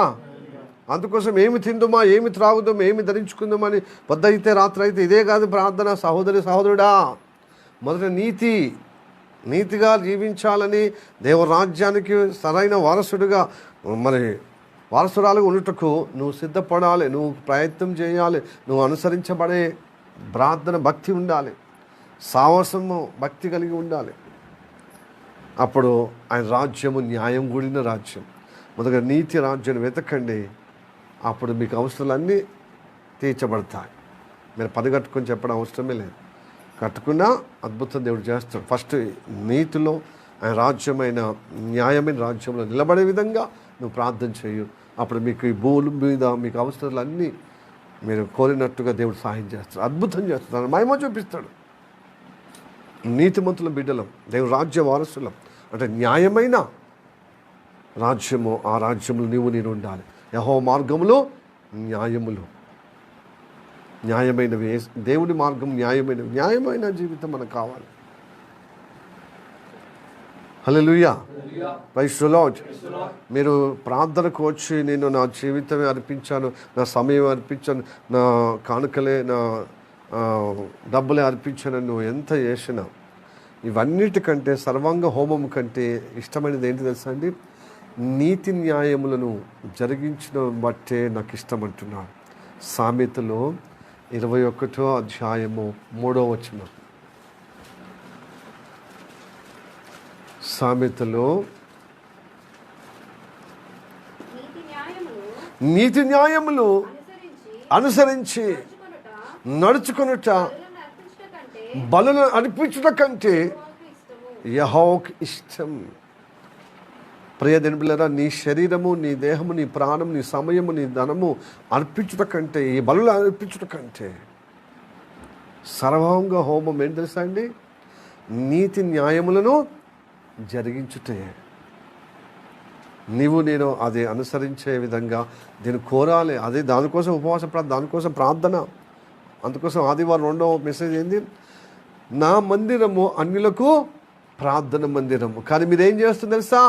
అందుకోసం ఏమి తిందుమా, ఏమి త్రాగుదాం, ఏమి ధరించుకుందామని పొద్దయితే రాత్రి అయితే ఇదే కాదు ప్రార్థన. సహోదరుడా, మొదట నీతిగా జీవించాలని, దేవరాజ్యానికి సరైన వారసుడిగా మరి వారసురాలుగా ఉండుటకు నువ్వు సిద్ధపడాలి, నువ్వు ప్రయత్నం చేయాలి, నువ్వు అనుసరించబడే ప్రార్థన భక్తి ఉండాలి, సాహసము భక్తి కలిగి ఉండాలి. అప్పుడు ఆయన రాజ్యము న్యాయం కూడిన రాజ్యం. మొదట నీతి రాజ్యాన్ని వెతకండి, అప్పుడు మీకు అవసరాలన్నీ తీర్చబడతాయి. మీరు పని కట్టుకొని చెప్పడం అవసరమే లేదు. కట్టుకున్నా అద్భుతం దేవుడు చేస్తాడు. ఫస్ట్ నీతిలో ఆయన రాజ్యమైన న్యాయమైన రాజ్యంలో నిలబడే విధంగా నువ్వు ప్రార్థన చేయు. అప్పుడు మీకు ఈ భూమి మీద మీకు అవసరాలన్నీ మీరు కోరినట్టుగా దేవుడు సహాయం చేస్తాడు, అద్భుతం చేస్తాడు, మహిమ చూపిస్తాడు. నీతిమంతుల బిడ్డలం, దేవుడు రాజ్య వారసులం. అంటే న్యాయమైన రాజ్యము, ఆ రాజ్యములు నేను ఉండాలి. యెహోవా మార్గములో న్యాయమైనవి, దేవుడి మార్గం న్యాయమైన జీవితం మనకు కావాలి. హల్లెలూయా, ప్రైజ్ ది లార్డ్. మీరు ప్రార్థనకు వచ్చి నేను నా జీవితమే అర్పించాను, నా సమయం అర్పించాను, నా కానుకలే, నా డబ్బులే అర్పించాను, నువ్వు ఎంత చేసినా ఇవన్నిటికంటే సర్వాంగ హోమం కంటే ఇష్టమైనది ఏంటి తెలుసా అండి? నీతి న్యాయములను జరిగించిన బట్టే నాకు ఇష్టం అంటున్నాడు. సామెతలో 21వ అధ్యాయము 3వ వచనం. సామెతలో నీతి న్యాయములు అనుసరించి నడుచుకొనుట బలులను అర్పించుట కంటే యెహోవాకు ఇష్టం. ప్రియ బిడ్డలారా, నీ శరీరము, నీ దేహము, నీ ప్రాణము, నీ సమయము, నీ ధనము అర్పించుట కంటే, ఈ బలులు అర్పించుట కంటే సర్వాంగ హోమం ఏంటి తెలుసా అండి? నీతి న్యాయములను జరిగించుటే. నీవు నేను అది అనుసరించే విధంగా దీన్ని కోరాలి. అదే దానికోసం ఉపవాస ప్రార్థన, దానికోసం ప్రార్థన. అందుకోసం ఆదివారం 2వ మెసేజ్ ఏంది? నా మందిరము అన్యులకు ప్రార్థన మందిరము. కానీ మీరేం చేస్తుంది తెలుసా?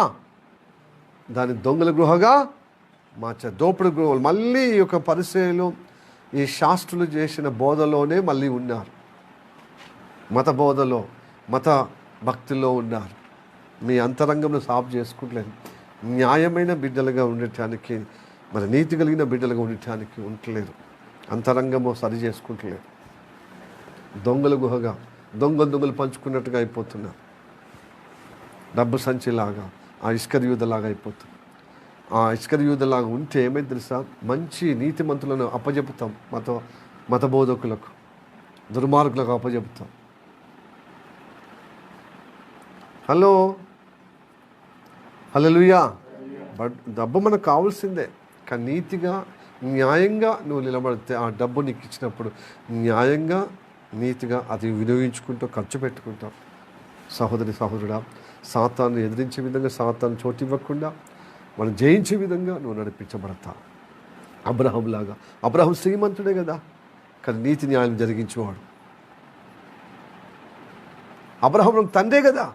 దాని దొంగల గృహగా దోపిడి గృహాలు. మళ్ళీ ఈ యొక్క పరిచయలు, ఈ శాస్త్రులు చేసిన బోధలోనే మళ్ళీ ఉన్నారు. మత బోధలో, మత భక్తిలో ఉన్నారు. మీ అంతరంగంలో సాఫ్ చేసుకుంటలేదు. న్యాయమైన బిడ్డలుగా ఉండటానికి, మరి నీతి కలిగిన బిడ్డలుగా ఉండటానికి ఉండలేదు. అంతరంగము సరి చేసుకుంటలేదు. దొంగల గుహగా దొంగలు పంచుకున్నట్టుగా అయిపోతున్నారు. డబ్బు సంచిలాగా, ఆ ఇస్కరియూదలాగా అయిపోతుంది. ఆ ఇస్కరియూదలాగా ఉంటే ఏమైంది తెలుసా? మంచి నీతిమంతులను అప్పజెపుతాం, మత బోధకులకు, దుర్మార్గులకు అప్పజెపుతాం. హల్లెలూయా. డబ్బు మనకు కావాల్సిందే, కానీ నీతిగా న్యాయంగా నువ్వు నిలబడితే ఆ డబ్బు నీకు ఇచ్చినప్పుడు న్యాయంగా నీతిగా అది వినియోగించుకుంటూ ఖర్చు పెట్టుకుంటావు. సహోదరుడా, సాతాను ఎదిరించే విధంగా, సాతాను చోటు ఇవ్వకుండా మనం జయించే విధంగా నువ్వు నడిపించబడతావు. అబ్రహాం శ్రీమంతుడే కదా, కానీ నీతి న్యాయం జరిగించేవాడు. అబ్రహాం తండ్రే కదా,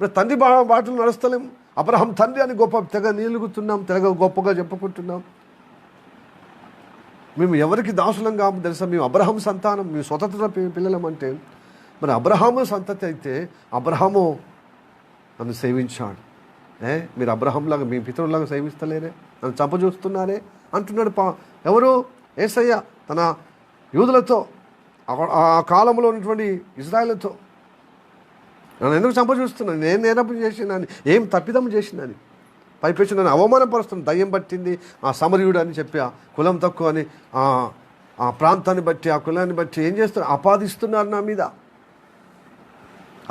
మరి తండ్రి బాటలు నడుస్తలేము. అబ్రహాం తండ్రి అని తెగ నీలుగుతున్నాం, తెగ గొప్పగా చెప్పుకుంటున్నాం. మేము ఎవరికి దాసులం కాము తెలుసా? మేము అబ్రహాం సంతానం, మేము స్వతంత్ర పిల్లలం. అంటే మరి అబ్రహాము సంతతి అయితే అబ్రహాము నన్ను సేవించాడు. మీరు అబ్రహాంలాగా మీ పితరులాగా సేవిస్తలేరే, నన్ను చంపజూస్తున్నారే అంటున్నాడు. ఎవరు? యేసయ్య తన యూదులతో, ఆ కాలంలో ఉన్నటువంటి ఇజ్రాయేలుతో, నన్ను ఎందుకు చంపజూస్తున్నాను, నేను నేరపు చేసినాను, ఏం తప్పిదం చేసినాను, పైపెచ్చి నన్ను అవమానపరుస్తున్నాను. దయ్యం పట్టింది, ఆ సమరయుడు అని చెప్పి, ఆ కులం తక్కువ అని, ఆ ప్రాంతాన్ని బట్టి, ఆ కులాన్ని బట్టి ఏం చేస్తున్నారు? ఆపాదిస్తున్నారు, నా మీద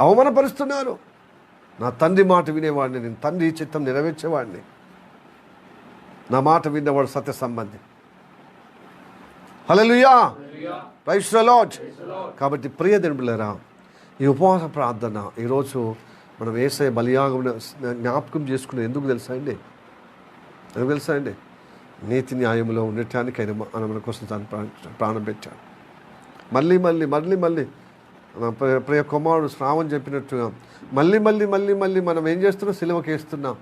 అవమానపరుస్తున్నారు. నా తండ్రి మాట వినేవాడిని, నేను తండ్రి చిత్తం నెరవేర్చేవాడిని. నా మాట విన్నవాడు సత్య సంబంధి. హల్లెలూయా, ప్రైజ్ ది లార్డ్. కాబట్టి ప్రియ దేవులారా, ఈ ఉపవాస ప్రార్థన ఈరోజు మనం యేసయ్య బలియాగం జ్ఞాపకం చేసుకునే ఎందుకు తెలుసా అండి? నీతి న్యాయంలో ఉండటానికి ఆయన మన కోసం తను ప్రాణం పెట్టాడు. మళ్ళీ మన ప్రియ కుమారుడు శ్రావణ్ చెప్పినట్టుగా మళ్ళీ మనం ఏం చేస్తున్నాం? సిలువకి వేస్తున్నాం.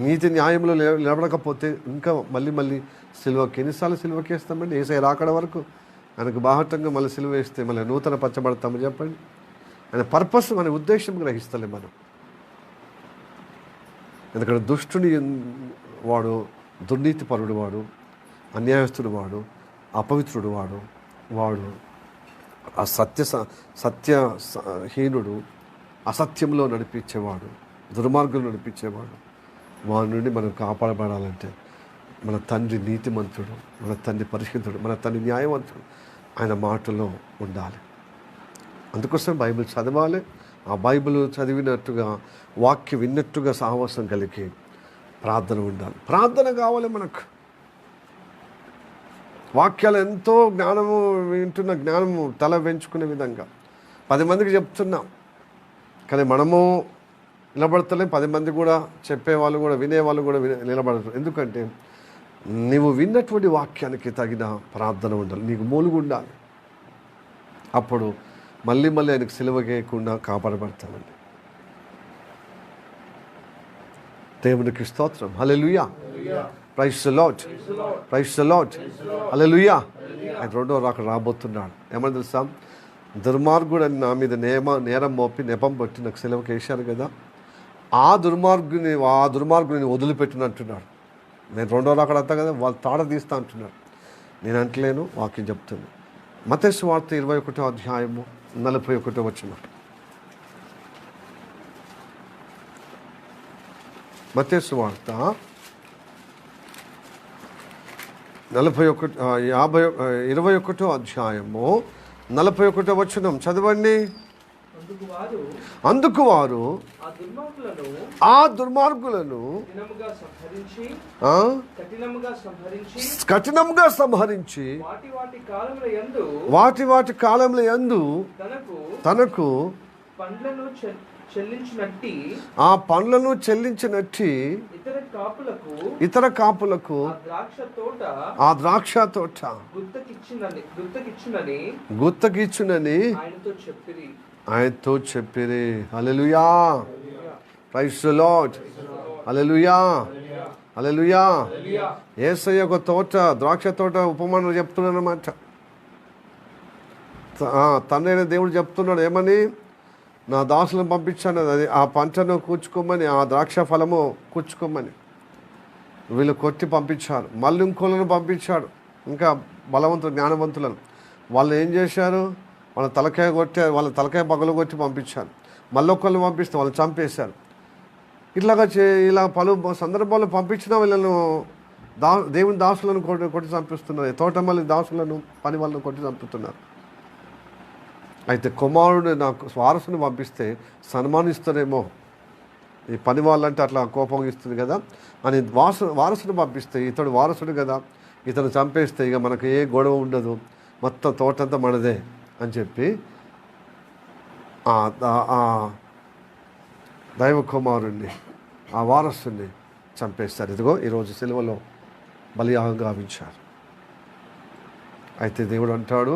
నీతి న్యాయంలో నిలబడకపోతే ఇంకా మళ్ళీ సిలువకి, ఎన్నిసార్లు సిలువకి వేస్తామండి? యేసయ్య రాకడ వరకు ఆయనకు బాహటంగా మళ్ళీ సిలువ వేస్తే మళ్ళీ నూతన పరచబడతామని చెప్పండి. ఆయన పర్పస్, మన ఉద్దేశం గ్రహిస్తలే మనం. ఎందుకంటే దుష్టుని వాడు, దుర్నీతిపరుడు వాడు, అన్యాయస్తుడు వాడు, అపవిత్రుడు వాడు, వాడు ఆ సత్యహీనుడు, అసత్యంలో నడిపించేవాడు, దుర్మార్గులు నడిపించేవాడు. వాడి నుండి మనం కాపాడబడాలంటే మన తండ్రి నీతిమంతుడు, మన తండ్రి పరిశుద్ధుడు, మన తండ్రి న్యాయవంతుడు, ఆయన మాటలో ఉండాలి. అందుకోసం బైబిల్ చదవాలి. ఆ బైబిల్ చదివినట్టుగా, వాక్యం విన్నట్టుగా సహవాసం కలిగి ప్రార్థన ఉండాలి. ప్రార్థన కావాలి మనకు. వాక్యాలు ఎంతో జ్ఞానము వింటున్న జ్ఞానము తల పెంచుకునే విధంగా 10 మందికి చెప్తున్నాం, కానీ మనము నిలబడతలే. 10 మంది కూడా చెప్పేవాళ్ళు కూడా, వినేవాళ్ళు కూడా నిలబడతారు. ఎందుకంటే నీవు విన్నటువంటి వాక్యానికి తగిన ప్రార్థన ఉండాలి, నీకు మూలుగు ఉండాలి. అప్పుడు మళ్ళీ ఆయనకు సిలువ చేయకుండా కాపాడబడతామండి. దేవునికి స్తోత్రం. Hallelujah, praise the Lord, praise the Lord, hallelujah. ఆయన రెండో రాకడ రాబోతున్నాడు. ఏమని తెలుసా? దుర్మార్గుడు అని నా మీద నేరం మోపి నెపం పట్టి నాకు సిలువకి వేశారు కదా, ఆ దుర్మార్గుని వదిలిపెట్టినంటున్నాడు. నేను రెండో రాకడ అంతా కదా, వాళ్ళు తాడ తీస్తా అంటున్నాడు. నేను అంటలేను, వాక్యం చెప్తాను. మత్తయి సువార్త 21వ అధ్యాయము 41వ వచనం. మత్తయి సువార్త 21వ అధ్యాయము 41వ వచనం చదవండి. అందుకు వారు ఆ దుర్మార్గులను కఠినంగా సంహరించి వాటి కాలముల యందు తనకు ఆ పండ్లను చెల్లించినట్టి ఇతర కాపులకు ఆ ద్రాక్ష తోట గుత్తకిచ్చునని ఆయనతో చెప్పిరి. హల్లెలూయా, ప్రైజ్ ది లార్డ్, హల్లెలూయా, హల్లెలూయా. యేసయ్య ఒక తోట, ద్రాక్ష తోట ఉపమానం చెప్తున్నాడు అన్నమాట. తండ్రైన దేవుడు చెప్తున్నాడు ఏమని? నా దాసులను పంపించాను, అది ఆ పంటను కూర్చుకోమని, ఆ ద్రాక్ష ఫలము కూర్చుకోమని. వీళ్ళు కొట్టి పంపించారు. మళ్ళీ ఇంకోళ్ళను పంపించాడు, ఇంకా బలవంతులు, జ్ఞానవంతులను. వాళ్ళు ఏం చేశారు? వాళ్ళ తలకాయ పగలు కొట్టి పంపించారు. మళ్ళీ ఒకళ్ళు పంపిస్తే వాళ్ళు చంపేశారు. ఇలా పలు సందర్భాల్లో పంపించిన వీళ్ళను దేవుని దాసులను కొట్టి చంపిస్తున్నారు. తోటమల్లి దాసులను, పని వాళ్ళను కొట్టి చంపుతున్నారు. అయితే కుమారుడు నాకు వారసుని పంపిస్తే సన్మానిస్తారేమో, ఈ పని వాళ్ళంటే అట్లా కోపం ఇస్తుంది కదా అని వారసుని పంపిస్తే, ఇతడు వారసుడు కదా, ఇతను చంపేస్తే ఇక మనకు ఏ గొడవ ఉండదు, మొత్తం తోటంతా మనదే అని చెప్పి ఆ దైవ కుమారుణ్ణి, ఆ వారసుని చంపేస్తారు. ఇదిగో ఈరోజు సిలువలో బలియాగం గావించారు. అయితే దేవుడు అంటాడు,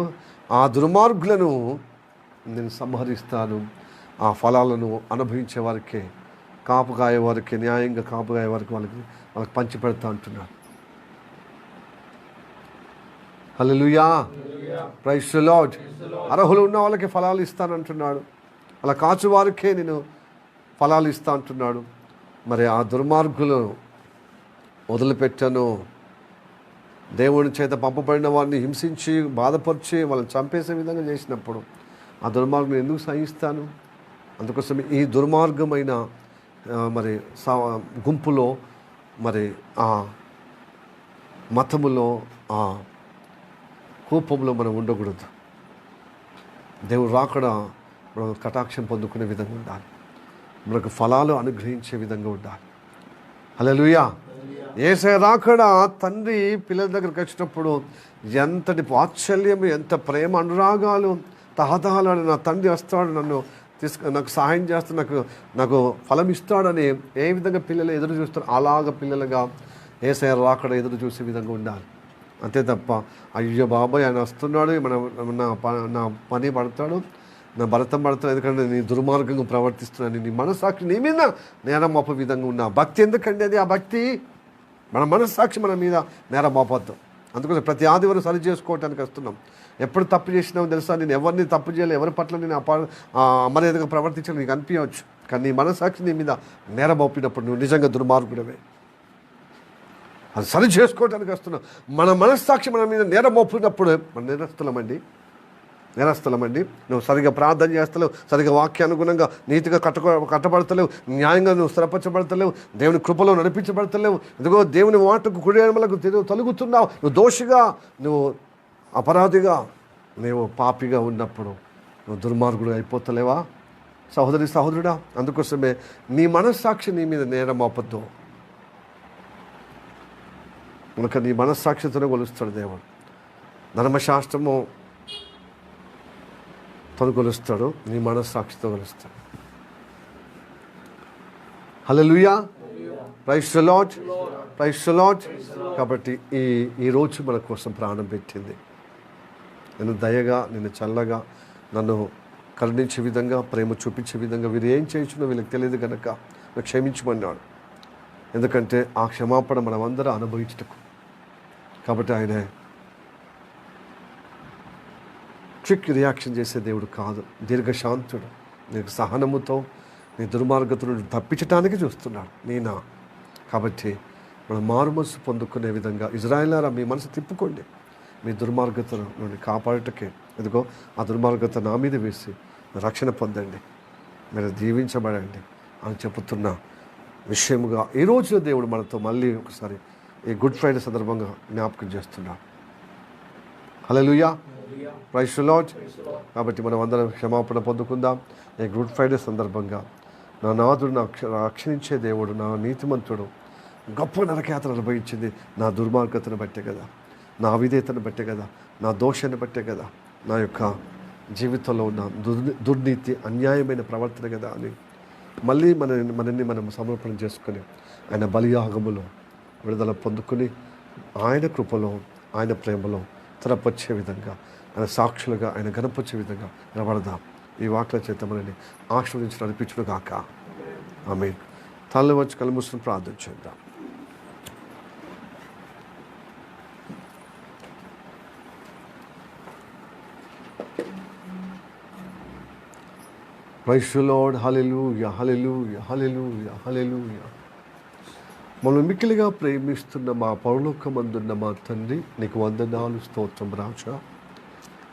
ఆ దుర్మార్గులను నేను సంహరిస్తాను, ఆ ఫలాలను అనుభవించే వారికే, కాపుగాయ వారికి, న్యాయంగా కాపుగాయ వారికి వాళ్ళకి పంచిపెడతా అంటున్నాడు. హల్లెలూయా, ప్రైజ్ ది లార్డ్. అర్హులు ఉన్న వాళ్ళకి ఫలాలు ఇస్తానంటున్నాడు. అలా కాచు వారికే నేను ఫలాలు ఇస్తా అంటున్నాడు. మరి ఆ దుర్మార్గులను వదిలిపెట్టను. దేవుని చేత పంపబడిన వారిని హింసించి బాధపరిచి వాళ్ళని చంపేసే విధంగా చేసినప్పుడు ఆ దుర్మార్గుని ఎందుకు సహిస్తాను? అందుకోసం ఈ దుర్మార్గమైన మరి గుంపులో, మరి ఆ మతములో, ఆ కోపంలో మనం ఉండకూడదు. దేవుడు రాకడ మనం కటాక్షం పొందుకునే విధంగా ఉండాలి, మనకు ఫలాలు అనుగ్రహించే విధంగా ఉండాలి. హల్లెలూయా. యేసయ్య రాకడ తండ్రి పిల్లల దగ్గరికి వచ్చినప్పుడు ఎంతటి వాత్సల్యం, ఎంత ప్రేమ, అనురాగాలు, తహతహలాడు. నా తండ్రి వస్తాడు, నాకు సహాయం చేస్తాడు, నాకు ఫలం ఇస్తాడని ఏ విధంగా పిల్లలు ఎదురు చూస్తారు, అలాగ పిల్లలుగా యేసయ్య రాకడ ఎదురు చూసే విధంగా ఉండాలి. అంతే తప్ప అయ్యో బాబాయ్ ఆయన వస్తున్నాడు, నా పని పడతాడు, నా భరతం పడతాడు, ఎందుకంటే నీ దుర్మార్గంగా ప్రవర్తిస్తున్నాను, నీ మనస్సాక్షి నీ మీద నేరం మోప విధంగా ఉన్నా. భక్తి ఎందుకండి అది? ఆ భక్తి మన మనస్సాక్షి మన మీద నేరం మోపొద్దు. అందుకోసం ప్రతి ఆదివారం సరి చేసుకోవటానికి వస్తున్నాం. ఎప్పుడు తప్పు చేసినావు తెలుసా, నేను ఎవరిని తప్పు చేయలేదు, ఎవరి పట్ల నేను అమర్యాదగా ప్రవర్తించాలి నీకు అనిపించవచ్చు, కానీ నీ మనసాక్షి నీ మీద నేరం మోపినప్పుడు నువ్వు నిజంగా దుర్మార్గుడవే. అది సరి చేసుకోవటానికి వస్తున్నాం. మన మనస్సాక్షి మన మీద నేరం మోపినప్పుడు మనం నేరస్తులమండి. నువ్వు సరిగా ప్రార్థన చేస్తలేవు, సరిగా వాక్యానుగుణంగా నీతిగా కట్టబడతలేవు, న్యాయంగా నువ్వు స్థిరపరచబడతలేవు, దేవుని కృపలో నడిపించబడతలేవు. ఇదిగో దేవుని మాటకు కుడియడమలకు తొలుగుతున్నావు. నువ్వు దోషిగా, నువ్వు అపరాధిగా, నువ్వు పాపిగా ఉన్నప్పుడు నువ్వు దుర్మార్గుడు అయిపోతలేవా సహోదరుడా? అందుకోసమే నీ మనస్సాక్షి నీ మీద నేరం మోపద్దు. కనుక నీ మనస్సాక్షితోనే కొలుస్తాడు దేవుడు. ధర్మశాస్త్రము తను కొలుస్తాడు, నీ మనస్సాక్షితో కొలుస్తాడు. హల్లెలూయా, ప్రైజ్ ది లార్డ్. కాబట్టి ఈ రోజు మన కోసం ప్రాణం పెట్టింది. నేను దయగా, నిన్ను చల్లగా, నన్ను కరుణించే విధంగా, ప్రేమ చూపించే విధంగా వీరు ఏం చేయించునో వీళ్ళకి తెలియదు కనుక నాకు క్షమించమన్నాడు. ఎందుకంటే ఆ క్షమాపణ మనమందరం అనుభవించటకు. కాబట్టి ఆయన క్విక్ రియాక్షన్ చేసే దేవుడు కాదు, దీర్ఘశాంతుడు. నీకు సహనముతో నీ దుర్మార్గతను తప్పించటానికి చూస్తున్నాడు నేనా. కాబట్టి మనం మారుమనసు పొందుకునే విధంగా ఇజ్రాయేలారా మీ మనసు తిప్పుకోండి, మీ దుర్మార్గత నుండి కాపాడటకే. ఇదిగో ఆ దుర్మార్గత నా మీద వేసి రక్షణ పొందండి, మీరు దీవించబడండి అని చెబుతున్న విషయముగా ఈరోజు దేవుడు మనతో మళ్ళీ ఒకసారి ఈ గుడ్ ఫ్రైడే సందర్భంగా జ్ఞాపకం చేస్తున్నాడు. హల్లెలూయా, ప్రైజ్ ది లార్డ్. కాబట్టి మనం అందరం క్షమాపణ పొందుకుందాం. ఈ గుడ్ ఫ్రైడే సందర్భంగా నా నాథుడు, నా రక్షించే దేవుడు, నా నీతిమంతుడు గొప్ప నరకయాత్ర అనుభవించింది నా దుర్మార్గతను బట్టే కదా, నా అవిధేయతను బట్టే కదా, నా దోషాన్ని బట్టే కదా, నా యొక్క జీవితంలో ఉన్న దుర్నీతి అన్యాయమైన ప్రవర్తన కదా అని మళ్ళీ మనల్ని మనం సమర్పణ చేసుకొని ఆయన బలియాగములో విడుదల పొందుకొని ఆయన కృపలో, ఆయన ప్రేమలో స్థిరపరిచే విధంగా, ఆయన సాక్షులుగా, ఆయన గణపరిచే విధంగా నిలబడదాం. ఈ వాక్ల చేత మనల్ని ఆశీర్వదించి నడిపించును గాక. ఆమేన్. తల వచ్చి కళ్ళు మూసుకొని ప్రార్థన చేద్దాం. Praise the Lord. Hallelujah, hallelujah, hallelujah, hallelujah. మనం మిక్కిలిగా ప్రేమిస్తున్న మా పరలోకమందున్న మా తండ్రి, నీకు వందనాలు, స్తోత్రం రాజా.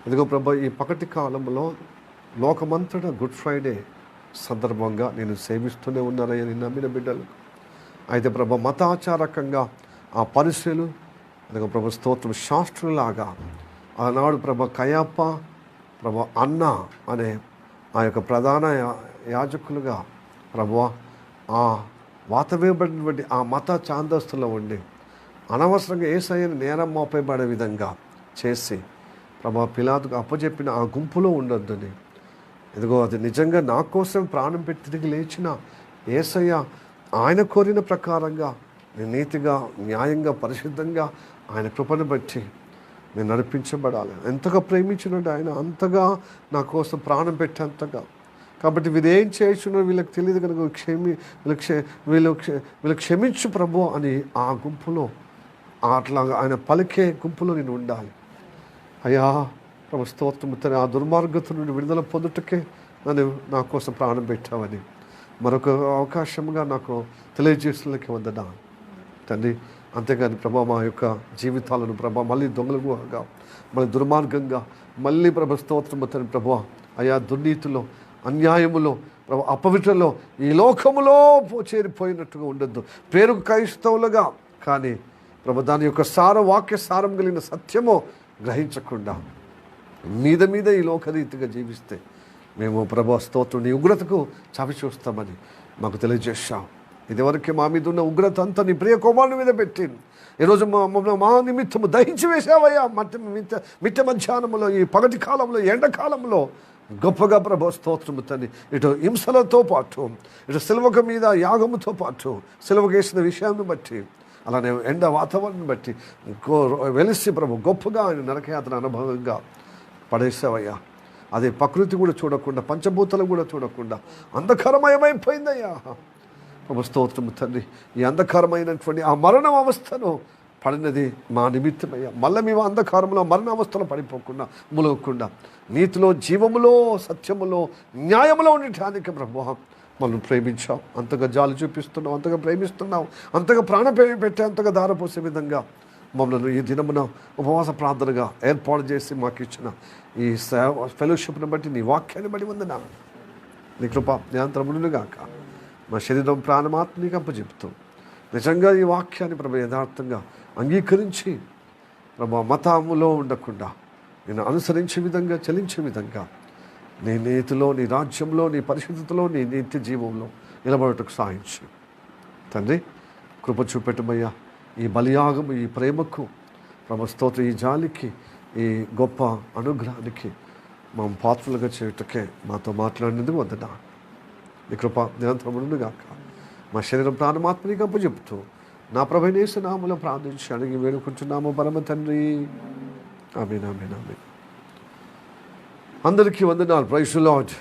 ఇదిగో ప్రభా, ఈ పగటి కాలంలో లోకమంతటా గుడ్ ఫ్రైడే సందర్భంగా నేను సేవిస్తూనే ఉన్నారయ్యా నేను నమ్మిన బిడ్డలు. అయితే ప్రభా, మతాచారకంగా ఆ పరిశీలు ఇదిగో ప్రభా స్తోత్రం శాస్త్రులాగా ఆనాడు ప్రభా కయాప, ప్రభా అన్న అనే ఆ యొక్క ప్రధాన యాజకులుగా ప్రభువా ఆ వాతవేయబడినటువంటి ఆ మత ఛాందస్తులో ఉండి అనవసరంగా యేసయ్యను నేరం మోపబడే విధంగా చేసి ప్రభా పిలాతుకు అప్పచెప్పిన ఆ గుంపులో ఉండొద్దని, ఇదిగో అది నిజంగా నా కోసం ప్రాణం పెట్టి తిరిగి లేచిన యేసయ్య ఆయన కోరిన ప్రకారంగా నేను నీతిగా, న్యాయంగా, పరిశుద్ధంగా ఆయన కృపను బట్టి నేను నడిపించబడాలి. ఎంతగా ప్రేమించినట్టు ఆయన అంతగా నా కోసం ప్రాణం పెట్టేంతగా. కాబట్టి వీరు ఏం చేస్తున్నో వీళ్ళకి తెలియదు కనుక వీళ్ళు క్షమించు ప్రభు అని ఆ గుంపులో అట్లాగా ఆయన పలికే గుంపులో నేను ఉండాలి. అయ్యా ప్రభు స్తోత్రము తండ్రి, ఆ దుర్మార్గత నుండి విడుదల పొందుటకే నన్ను నా కోసం ప్రాణం పెట్టావని మరొక అవకాశంగా నాకు తెలియజేస్తులకి వందనా తండ్రి. అంతేగాని ప్రభా మా యొక్క జీవితాలను ప్రభా మళ్ళీ దొంగలుగా, మళ్ళీ దుర్మార్గంగా, మళ్ళీ ప్రభు స్తోత్రము తండ్రి ప్రభా అయా దుర్నీతిలో, అన్యాయములో, ప్రభు అపవిత్రలో, ఈ లోకములో చేరిపోయినట్టుగా ఉండొద్దు. పేరుకు క్రైస్తవులుగా కానీ ప్రభు దాని యొక్క వాక్య సారం కలిగిన సత్యము గ్రహించకుండా మీద ఈ లోకరీతిగా జీవిస్తే మేము ప్రభు స్తోత్రం నీ ఉగ్రతకు చవి చూస్తామని మాకు తెలియజేశాం. ఇదివరకే మా మీద ఉన్న ఉగ్రత అంతా నీ ప్రియ కుమారుని మీద పెట్టింది. ఈరోజు మా నిమిత్తము దహించి వేసావయ్యా. మిట్ట మధ్యాహ్నంలో, ఈ పగటి కాలంలో, ఎండాకాలంలో గొప్పగా ప్రభు స్తోత్రము తండ్రి, ఇటు హింసలతో పాటు, ఇటు సిలువక మీద యాగముతో పాటు, సిలువకు వేసిన విషయాన్ని బట్టి, అలానే ఎండ వాతావరణం బట్టి వెలిసి ప్రభు గొప్పగా ఆయన నరకయాత్ర అనుభవంగా పడేసావయ్యా. అదే ప్రకృతి కూడా చూడకుండా, పంచభూతాలు కూడా చూడకుండా అంధకారమయమైపోయిందయ్యా. ప్రభు స్తోత్రము తండ్రి, ఈ అంధకారమైనటువంటి ఆ మరణం అవస్థను పడినది మా నిమిత్తమయ్యా. మళ్ళీ మేము అంధకారంలో మరణావస్థలో పడిపోకుండా ములగకుండా నీతిలో, జీవములో, సత్యములో, న్యాయములో ఉండటానికి ప్రభువా మనం ప్రేమించావు. అంతగా జాలి చూపిస్తున్నావు, అంతగా ప్రేమిస్తున్నావు, అంతగా ప్రాణప్రేమ పెట్టి అంతగా దారపోసే విధంగా మమ్మల్ని ఈ దినమున ఉపవాస ప్రార్థనగా ఏర్పాటు చేసి మాకు ఇచ్చిన ఈ ఫెలోషిప్ని బట్టి, నీ వాక్యాన్ని బట్టి వందనాలు. నీ కృప నియంత్రములుగాక మా శరీరం, ప్రాణమాత్మ నీకు అప్పచెప్తూ నిజంగా ఈ వాక్యాన్ని ప్రభు యథార్థంగా అంగీకరించి ప్రభు మతములో ఉండకుండా నేను అనుసరించే విధంగా, చలించే విధంగా నీ నీతిలో, నీ రాజ్యంలో, నీ పరిశుద్ధతలో, నీ నిత్య జీవంలో నిలబడటకు సాయించు తండ్రి. కృప చూపెట్టమయ్యా. ఈ బలియాగము, ఈ ప్రేమకు ప్రభు స్తోత్రం, ఈ జాలికి, ఈ గొప్ప అనుగ్రహానికి మా పాత్రలుగా చేయుటకే మాతో మాట్లాడినందుకు వందనా. నీ కృప నిరంతరముగాక మా శరీరం, ప్రాణమాత్మ నీకు అప్పచెప్తూ నా ప్రభువైన యేసు నామములో ప్రార్థించి అడిగి వేడుకుంటున్నాము పరమ తండ్రి. ఆమేన్, ఆమేన్, ఆమేన్. అందరికీ వందనాలు. Praise the lord.